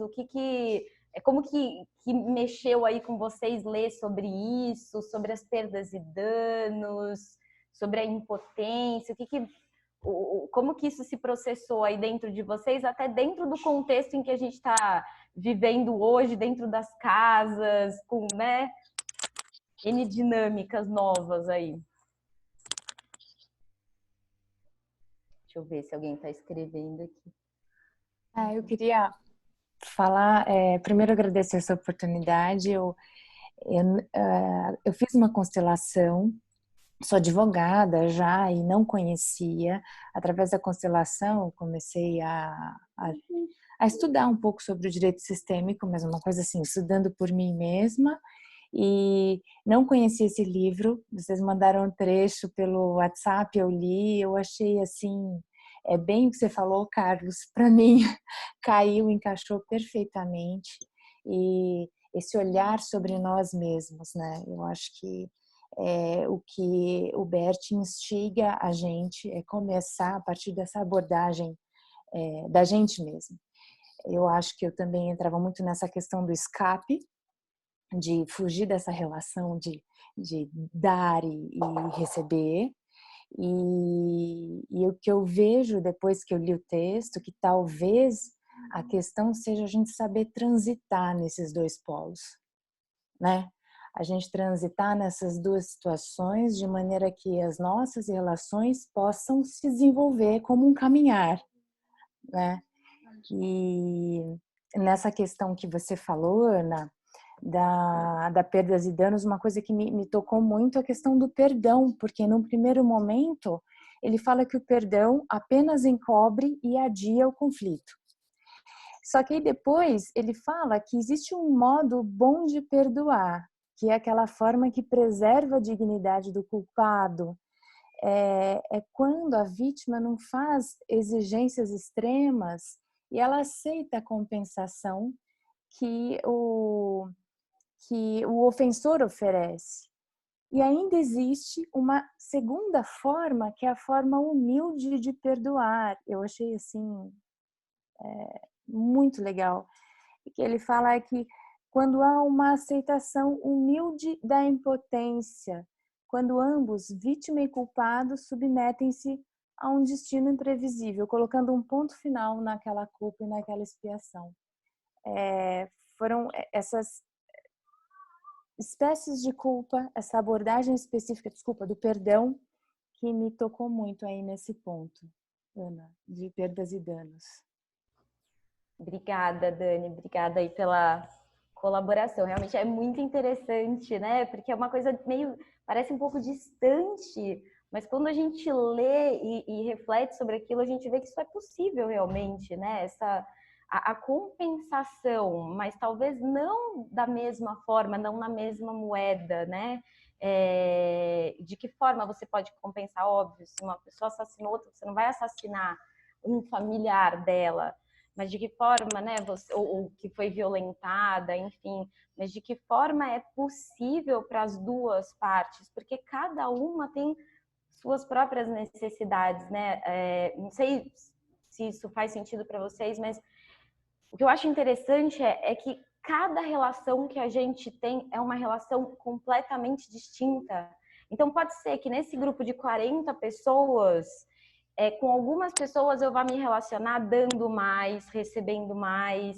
como que mexeu aí com vocês ler sobre isso, sobre as perdas e danos, sobre a impotência, como que isso se processou aí dentro de vocês, até dentro do contexto em que a gente está vivendo hoje, dentro das casas, com, né, N dinâmicas novas aí. Deixa eu ver se alguém está escrevendo aqui.
Eu queria falar, primeiro agradecer essa oportunidade. Eu fiz uma constelação, sou advogada já e não conhecia. Através da constelação, comecei a estudar um pouco sobre o direito sistêmico, mas uma coisa assim, estudando por mim mesma. E não conhecia esse livro, vocês mandaram um trecho pelo WhatsApp, eu li, eu achei assim, bem o que você falou, Carlos, para mim caiu, encaixou perfeitamente, e esse olhar sobre nós mesmos, né? Eu acho que o que o Bert instiga a gente é começar a partir dessa abordagem da gente mesmo. Eu acho que eu também entrava muito nessa questão do escape, de fugir dessa relação de dar e receber. E o que eu vejo depois que eu li o texto, que talvez a questão seja a gente saber transitar nesses dois polos, né? A gente transitar nessas duas situações de maneira que as nossas relações possam se desenvolver como um caminhar, né? E nessa questão que você falou, Ana, da perdas e danos, uma coisa que me tocou muito é a questão do perdão, porque no primeiro momento ele fala que o perdão apenas encobre e adia o conflito. Só que aí depois ele fala que existe um modo bom de perdoar, que é aquela forma que preserva a dignidade do culpado. É quando a vítima não faz exigências extremas e ela aceita a compensação que o ofensor oferece. E ainda existe uma segunda forma, que é a forma humilde de perdoar. Eu achei assim muito legal. E que ele fala que quando há uma aceitação humilde da impotência, quando ambos, vítima e culpado, submetem-se a um destino imprevisível, colocando um ponto final naquela culpa e naquela expiação. foram essas espécies de culpa, essa abordagem específica, desculpa, do perdão, que me tocou muito aí nesse ponto, Ana, de perdas e danos.
Obrigada, Dani. Obrigada aí pela colaboração. Realmente é muito interessante, né? Porque é uma coisa meio... parece um pouco distante, mas quando a gente lê e reflete sobre aquilo, a gente vê que isso é possível realmente, né? A compensação, mas talvez não da mesma forma, não na mesma moeda, né? De que forma você pode compensar? Óbvio, se uma pessoa assassinou outra, você não vai assassinar um familiar dela, mas de que forma, né? Ou que foi violentada, enfim, mas de que forma é possível para as duas partes? Porque cada uma tem suas próprias necessidades, né? Não sei se isso faz sentido para vocês, mas o que eu acho interessante é que cada relação que a gente tem é uma relação completamente distinta. Então, pode ser que nesse grupo de 40 pessoas, com algumas pessoas eu vá me relacionar dando mais, recebendo mais.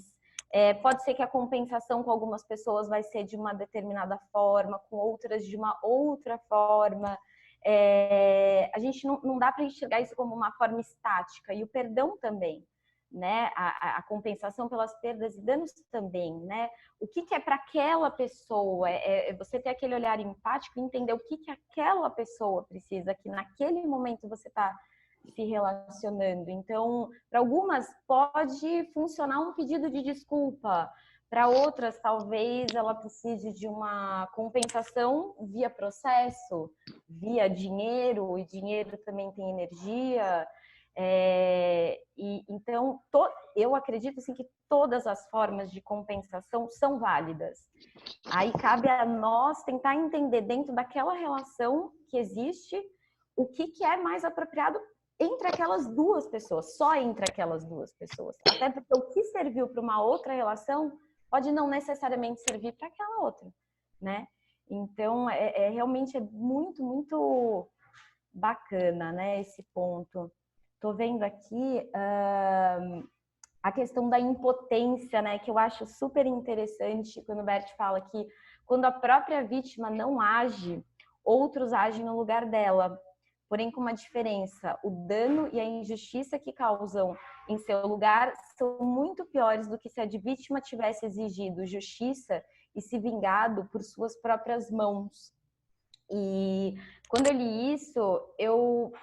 Pode ser que a compensação com algumas pessoas vai ser de uma determinada forma, com outras de uma outra forma. A gente não dá para enxergar isso como uma forma estática. E o perdão também, né? A compensação pelas perdas e danos também, né? O que é para aquela pessoa? Você ter aquele olhar empático e entender o que aquela pessoa precisa, que naquele momento você está se relacionando. Então, para algumas pode funcionar um pedido de desculpa, para outras talvez ela precise de uma compensação via processo, via dinheiro, e dinheiro também tem energia. Então, eu acredito assim, que todas as formas de compensação são válidas. Aí cabe a nós tentar entender dentro daquela relação que existe o que é mais apropriado entre aquelas duas pessoas, só entre aquelas duas pessoas. Até porque o que serviu para uma outra relação pode não necessariamente servir para aquela outra, né? Então, realmente é muito, muito bacana, né, esse ponto. Tô vendo aqui a questão da impotência, né, que eu acho super interessante quando o Bert fala que quando a própria vítima não age, outros agem no lugar dela. Porém, com uma diferença, o dano e a injustiça que causam em seu lugar são muito piores do que se a vítima tivesse exigido justiça e se vingado por suas próprias mãos. E quando eu li isso, eu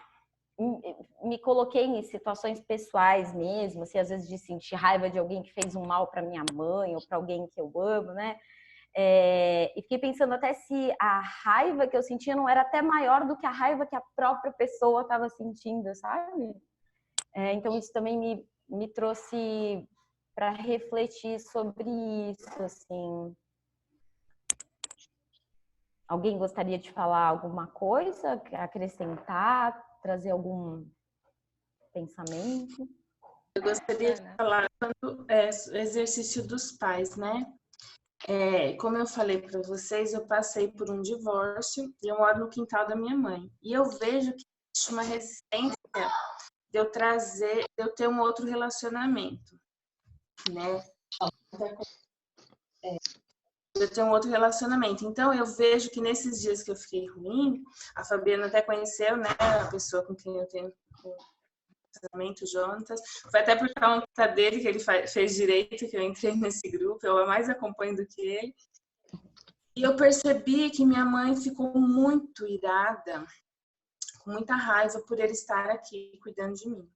me coloquei em situações pessoais mesmo, assim, às vezes de sentir raiva de alguém que fez um mal para minha mãe ou para alguém que eu amo, né? E fiquei pensando até se a raiva que eu sentia não era até maior do que a raiva que a própria pessoa estava sentindo, sabe? Então isso também me trouxe para refletir sobre isso, assim. Alguém gostaria de falar alguma coisa, acrescentar, trazer algum pensamento?
Eu gostaria de falar quando o exercício dos pais, né? Como eu falei para vocês, eu passei por um divórcio e eu moro no quintal da minha mãe. E eu vejo que existe uma resistência de eu ter um outro relacionamento, né? Eu tenho um outro relacionamento. Então, eu vejo que nesses dias que eu fiquei ruim, a Fabiana até conheceu, né, a pessoa com quem eu tenho relacionamento, o Jonatas. Foi até por conta dele que ele fez direito que eu entrei nesse grupo. Eu mais acompanho do que ele. E eu percebi que minha mãe ficou muito irada, com muita raiva por ele estar aqui cuidando de mim.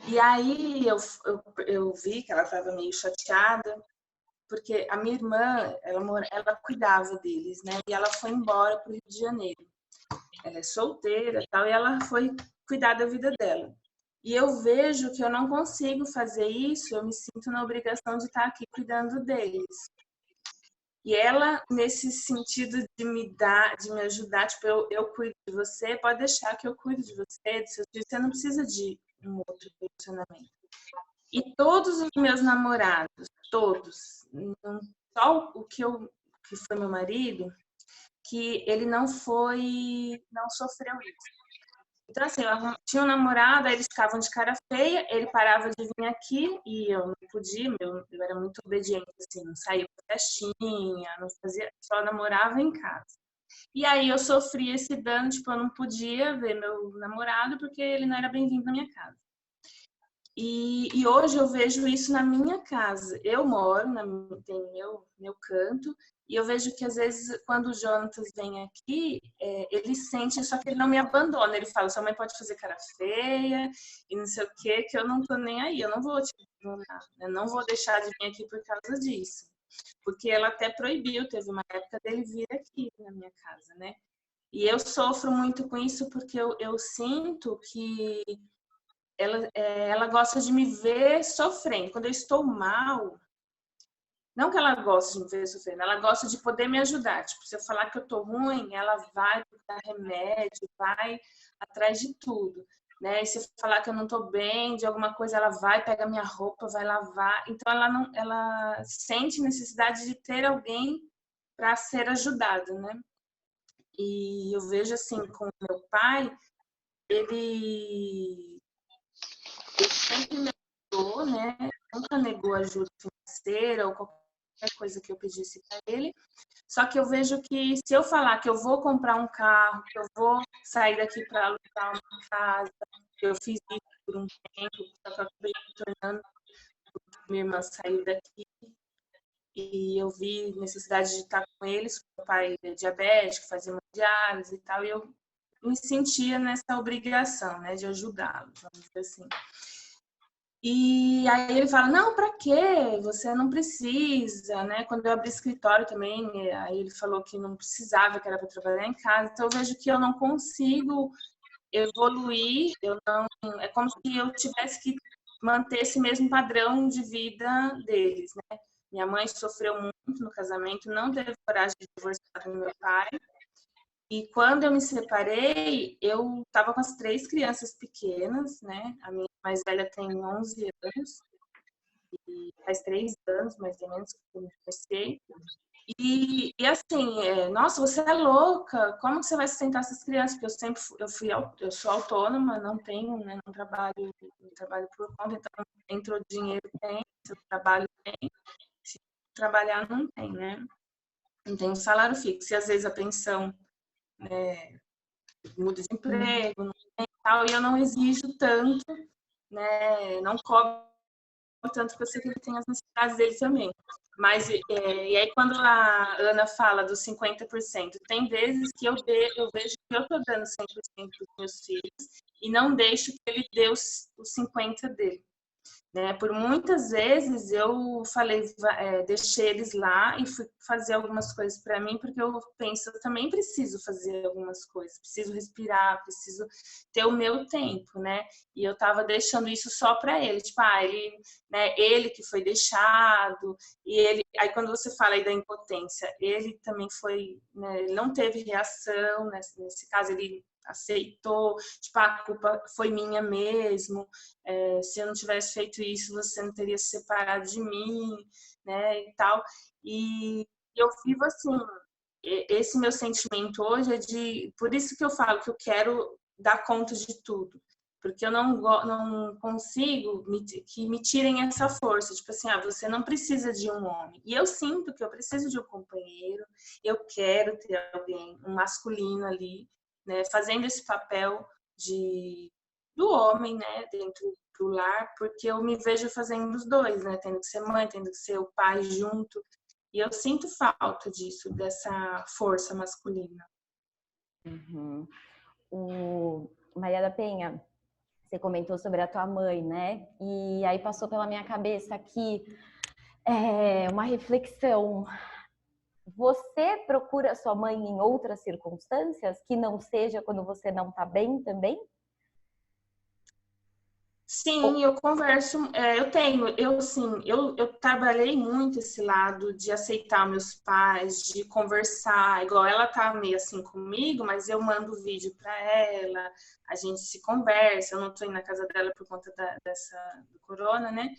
E aí eu vi que ela estava meio chateada, porque a minha irmã, ela cuidava deles, né? E ela foi embora para o Rio de Janeiro. Ela é solteira e tal, e ela foi cuidar da vida dela. E eu vejo que eu não consigo fazer isso, eu me sinto na obrigação de estar aqui cuidando deles. E ela, nesse sentido de me ajudar, tipo, eu cuido de você, pode deixar que eu cuido de você, dos seus filhos, você não precisa de um outro relacionamento. E todos os meus namorados, todos, só o que foi meu marido, que ele não sofreu isso. Então, assim, tinha um namorado, aí eles ficavam de cara feia, ele parava de vir aqui e eu não podia, eu era muito obediente, assim, não saía pra festinha, não fazia, só namorava em casa. E aí eu sofria esse dano, tipo, eu não podia ver meu namorado porque ele não era bem-vindo na minha casa. E hoje eu vejo isso na minha casa. Eu moro, tem meu canto, e eu vejo que às vezes quando o Jonatas vem aqui, ele sente, só que ele não me abandona. Ele fala, sua mãe pode fazer cara feia e não sei o quê, que eu não tô nem aí, eu não vou te abandonar, eu não vou deixar de vir aqui por causa disso. Porque ela até proibiu, teve uma época dele vir aqui na minha casa, né? E eu sofro muito com isso porque eu sinto que ela gosta de me ver sofrendo. Quando eu estou mal, não que ela goste de me ver sofrendo, ela gosta de poder me ajudar. Tipo, se eu falar que eu tô ruim, ela vai dar remédio, vai atrás de tudo. Né? E se eu falar que eu não tô bem de alguma coisa, ela vai, pega minha roupa, vai lavar. Então ela sente necessidade de ter alguém para ser ajudado, né? E eu vejo assim com o meu pai, ele sempre me ajudou, né? Nunca negou ajuda financeira ou qualquer coisa que eu pedisse para ele. Só que eu vejo que se eu falar que eu vou comprar um carro, que eu vou sair daqui para alugar uma casa, eu fiz isso por um tempo, só que eu acabei me tornando porque minha irmã saiu daqui e eu vi necessidade de estar com eles, meu pai é diabético, fazia uma diálise e tal, e eu me sentia nessa obrigação, né, de ajudá-lo, vamos dizer assim. E aí ele fala, não, para quê? Você não precisa, né? Quando eu abri escritório também, aí ele falou que não precisava, que era para trabalhar em casa. Então eu vejo que eu não consigo evoluir, é como se eu tivesse que manter esse mesmo padrão de vida deles, né? Minha mãe sofreu muito no casamento, não teve coragem de divorciar do meu pai. E quando eu me separei, eu estava com as 3 crianças pequenas, né? A minha mais velha tem 11 anos, e faz 3 anos, mais ou menos, que eu me divorciei. E assim, nossa, você é louca, como que você vai sustentar essas crianças? Porque eu sou autônoma, não tenho, né, não trabalho por conta, então entrou dinheiro, tem, se eu trabalho, tem, se trabalhar, não tem, né? Não tem um salário fixo, e às vezes a pensão muda de emprego, não tem tal, e eu não exijo tanto, né? Não cobro tanto, porque eu sei que ele tem as necessidades dele também. Mas, e aí quando a Ana fala dos 50%, tem vezes que eu vejo que eu estou dando 100% para os meus filhos e não deixo que ele dê os 50% dele. Né? Por muitas vezes eu falei, deixei eles lá e fui fazer algumas coisas para mim, porque eu penso, eu também preciso fazer algumas coisas, preciso respirar, preciso ter o meu tempo, né? E eu tava deixando isso só para ele, tipo, ele que foi deixado, e ele, aí quando você fala aí da impotência, ele também foi, né, ele não teve reação, nesse caso ele aceitou, tipo, a culpa foi minha mesmo, se eu não tivesse feito isso, você não teria se separado de mim, né, e tal. E eu vivo assim, esse meu sentimento hoje por isso que eu falo que eu quero dar conta de tudo, porque eu não consigo que me tirem essa força, tipo assim, você não precisa de um homem. E eu sinto que eu preciso de um companheiro, eu quero ter alguém, um masculino ali, né, fazendo esse papel do homem, né, dentro do lar, porque eu me vejo fazendo os dois, né, tendo que ser mãe, tendo que ser o pai junto, e eu sinto falta disso, dessa força masculina.
Uhum. Maria da Penha, você comentou sobre a tua mãe, né? E aí passou pela minha cabeça aqui uma reflexão. Você procura sua mãe em outras circunstâncias que não seja quando você não tá bem também?
Sim, eu converso, eu trabalhei muito esse lado de aceitar meus pais, de conversar, igual ela tá meio assim comigo, mas eu mando vídeo para ela, a gente se conversa, eu não tô indo na casa dela por conta do corona, né?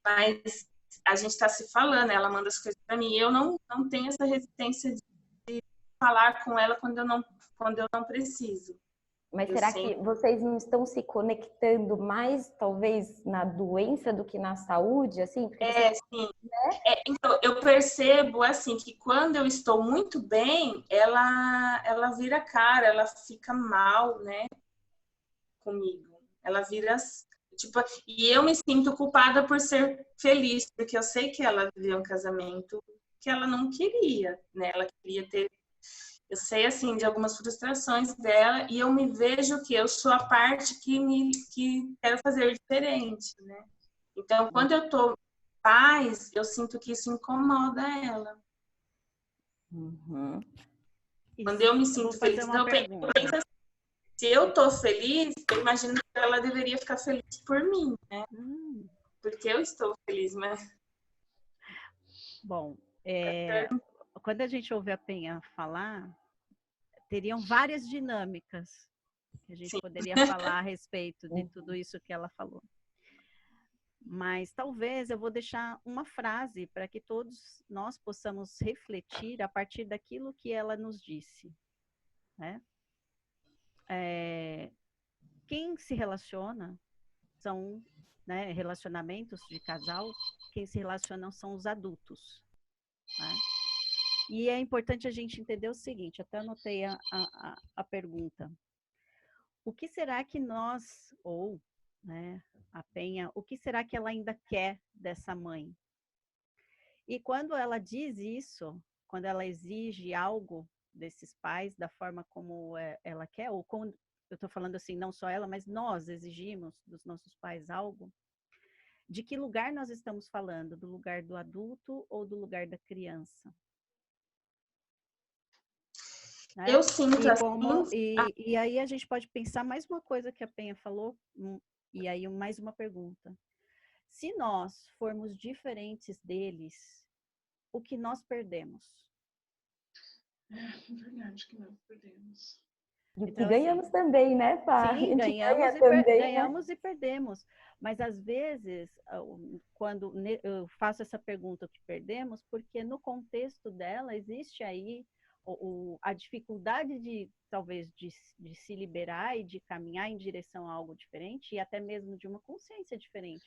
Mas a gente tá se falando, ela manda as coisas para mim, eu não tenho essa resistência de falar com ela quando eu não preciso.
Mas
Eu
será
sempre-
que vocês não estão se conectando mais, talvez, na doença do que na saúde? Assim, porque você...
Sim. Então, eu percebo, assim, que quando eu estou muito bem, ela vira cara, ela fica mal, né, comigo. Ela vira, tipo, e eu me sinto culpada por ser feliz, porque eu sei que ela viveu um casamento que ela não queria, né, ela queria ter. Eu sei, assim, de algumas frustrações dela e eu me vejo que eu sou a parte que quero fazer diferente, né? Então, quando eu tô em paz, eu sinto que isso incomoda ela.
Uhum.
Quando eu me
Eu
sinto
vou fazer
feliz,
uma
então,
pergunta.
se eu tô feliz, eu imagino que ela deveria ficar feliz por mim, né? Porque eu estou feliz, mas...
Bom, quando a gente ouve a Penha falar, teriam várias dinâmicas que a gente
Sim.
poderia falar a respeito de tudo isso que ela falou. Mas talvez eu vou deixar uma frase para que todos nós possamos refletir a partir daquilo que ela nos disse, né? Quem se relaciona são, né, relacionamentos de casal, quem se relacionam são os adultos, né? E é importante a gente entender o seguinte, até anotei a pergunta. O que será que nós, ou, né, a Penha, o que será que ela ainda quer dessa mãe? E quando ela diz isso, quando ela exige algo desses pais, da forma como ela quer, ou quando, eu estou falando assim, não só ela, mas nós exigimos dos nossos pais algo, de que lugar nós estamos falando? Do lugar do adulto ou do lugar da criança? Né?
Eu sinto
E aí a gente pode pensar mais uma coisa que a Penha falou, e aí mais uma pergunta. Se nós formos diferentes deles, o que nós perdemos?
É verdade que nós perdemos.
E
Então,
ganhamos
assim,
também, né, Pá?
sim, ganhamos e perdemos. Mas, às vezes, quando eu faço essa pergunta, o que perdemos, porque no contexto dela existe aí a dificuldade de, talvez, de se liberar e de caminhar em direção a algo diferente e até mesmo de uma consciência diferente.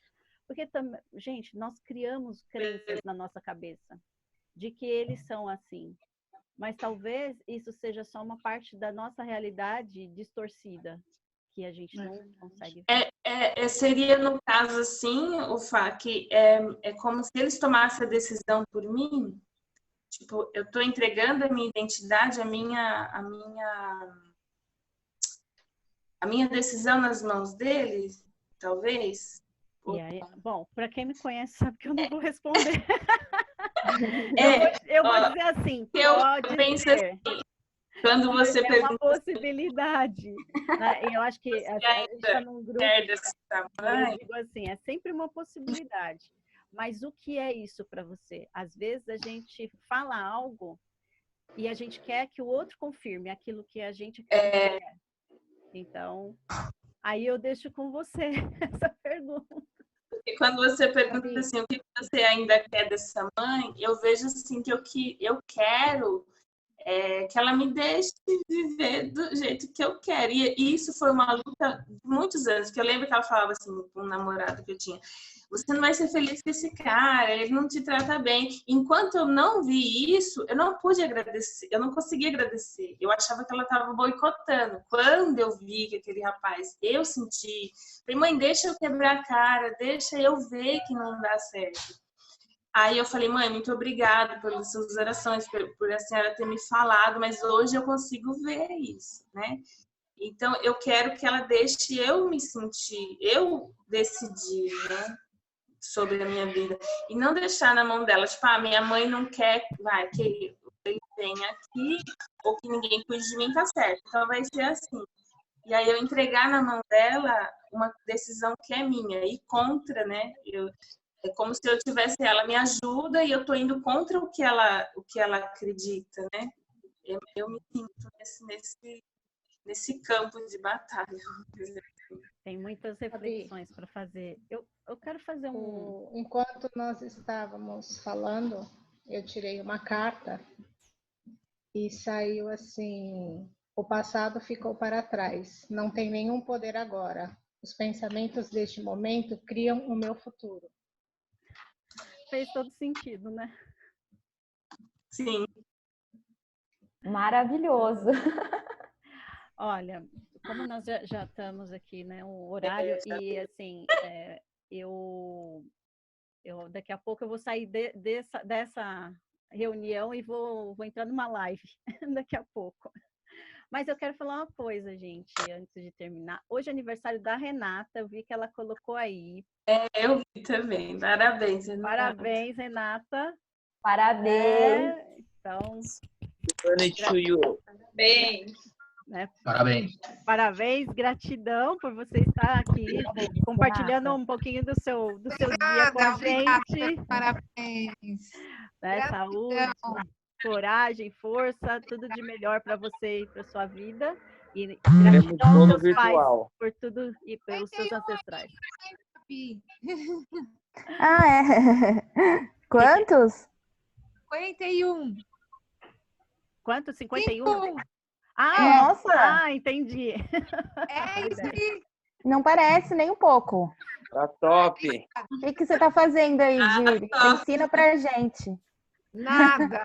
Porque, gente, nós criamos crenças na nossa cabeça de que eles são assim. Mas talvez isso seja só uma parte da nossa realidade distorcida, que a gente não consegue ver.
Seria, no caso, assim, o Fá, que é como se eles tomassem a decisão por mim. Tipo, eu estou entregando a minha identidade, a minha decisão nas mãos deles, talvez.
E aí, bom, para quem me conhece sabe que eu não vou responder.
É,
eu vou dizer assim, pode ser.
Assim, quando você
é uma possibilidade. Né? Eu acho que a gente está num grupo. Eu digo assim, é sempre uma possibilidade. Mas o que é isso para você? Às vezes a gente fala algo e a gente quer que o outro confirme aquilo que a gente quer. Então, aí eu deixo com você essa pergunta.
E quando você pergunta assim, o que você ainda quer dessa mãe, eu vejo assim que eu quero que ela me deixe viver do jeito que eu quero. E isso foi uma luta de muitos anos, que eu lembro que ela falava assim com um namorado que eu tinha: você não vai ser feliz com esse cara, ele não te trata bem. Enquanto eu não vi isso, eu não pude agradecer, eu não conseguia agradecer. Eu achava que ela estava boicotando. Quando eu vi que aquele rapaz, eu senti, falei: mãe, deixa eu quebrar a cara, deixa eu ver que não dá certo. Aí eu falei: mãe, muito obrigada pelas suas orações, por a senhora ter me falado, mas hoje eu consigo ver isso, né? Então, eu quero que ela deixe eu me sentir, eu decidir, né, sobre a minha vida. E não deixar na mão dela, tipo, minha mãe não quer, que ele venha aqui, ou que ninguém cuide de mim, tá certo. Então, vai ser assim. E aí eu entregar na mão dela uma decisão que é minha, e contra, né? É como se eu tivesse, ela me ajuda e eu tô indo contra o que ela acredita, né? Eu me sinto nesse campo de batalha.
Tem muitas reflexões para fazer. Eu quero fazer
Enquanto nós estávamos falando, eu tirei uma carta e saiu assim: O passado ficou para trás. Não tem nenhum poder agora. Os pensamentos deste momento criam o meu futuro.
Fez todo sentido, né?
Sim.
Maravilhoso.
Olha, como nós já estamos aqui, né, o horário, e assim, eu daqui a pouco eu vou sair dessa reunião e vou entrar numa live daqui a pouco. Mas eu quero falar uma coisa, gente, antes de terminar. Hoje é aniversário da Renata, eu vi que ela colocou aí.
Eu vi também. Parabéns, Renata.
Parabéns, Renata.
Parabéns.
Então,
Parabéns.
Né?
Parabéns.
Parabéns, gratidão por você estar aqui compartilhando um pouquinho do seu dia com a gente.
Parabéns.
Né? Saúde, coragem, força, tudo de melhor para você e para sua vida. E gratidão aos seus pais por tudo e pelos seus ancestrais.
Quantos?
51.
Quantos? 51?
51.
Nossa!
Entendi.
É isso aí.
Não parece nem um pouco.
Tá top.
O que você tá fazendo aí, Gil? Ensina pra gente.
Nada.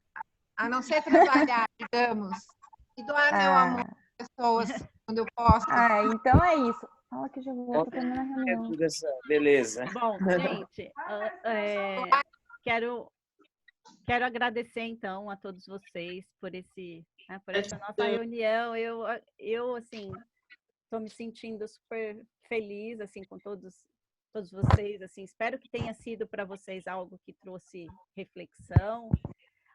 A não ser trabalhar, digamos. E doar meu amor às pessoas quando eu posso.
Então é isso. Fala que já vou terminar a reunião.
Beleza.
Bom, gente, quero agradecer, então, a todos vocês por essa nossa reunião. Eu assim, estou me sentindo super feliz, assim, com todos vocês, assim, espero que tenha sido para vocês algo que trouxe reflexão.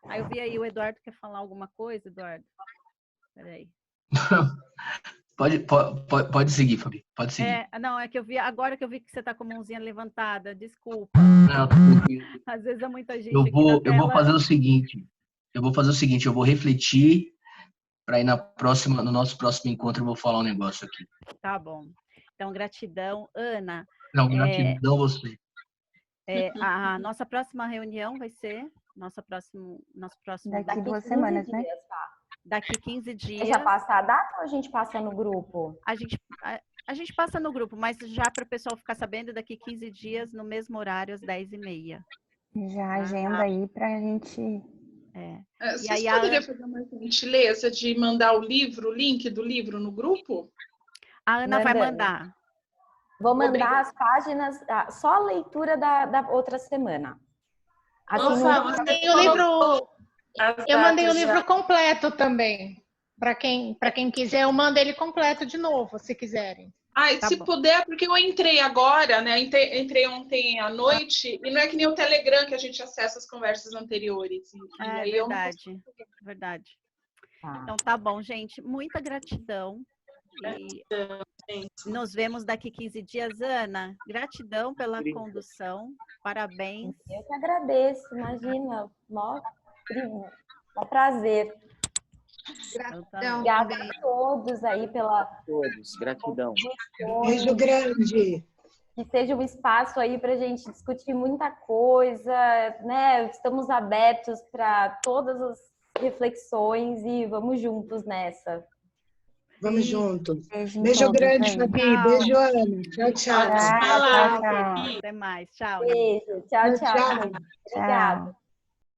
Aí eu vi aí, o Eduardo quer falar alguma coisa, Eduardo? Peraí.
Pode seguir, Fabi, pode seguir.
Não, é que eu vi, agora que eu vi que você está com a mãozinha levantada, desculpa.
Não,
às vezes é muita gente
eu vou fazer o seguinte, eu vou refletir para ir no nosso próximo encontro eu vou falar um negócio aqui.
Tá bom. Então, gratidão. Ana.
Não, gratidão a você.
A nossa próxima reunião vai ser nosso próximo
daqui 2 semanas, né?
Daqui 15 dias.
Já passa a data ou a gente passa no grupo?
A gente passa no grupo, mas já para o pessoal ficar sabendo, daqui 15 dias, no mesmo horário, às 10h30.
Já agenda aí para a gente...
Vocês poderiam fazer uma gentileza de mandar o link do livro no grupo?
A Ana vai mandar.
Vou mandar as páginas, só a leitura da outra semana.
Eu mandei o livro completo também. Para quem quiser, eu mando ele completo de novo, se quiserem.
Se puder, porque eu entrei agora, né? Entrei ontem à noite, e não é que nem o Telegram que a gente acessa as conversas anteriores.
Verdade. Então tá bom, gente. Muita gratidão. E nos vemos daqui 15 dias, Ana. Gratidão pela condução. Parabéns.
Eu que agradeço, imagina. Mó prazer.
Gratidão.
Obrigada a todos aí pela...
Todos, gratidão.
Beijo grande.
Que seja um espaço aí para a gente discutir muita coisa, né? Estamos abertos para todas as reflexões e vamos juntos nessa.
Vamos juntos. Beijo grande, Fabi. Beijo, Ana. Tchau.
Até mais. Tchau.
Beijo. Tchau.
Tchau.
Obrigada.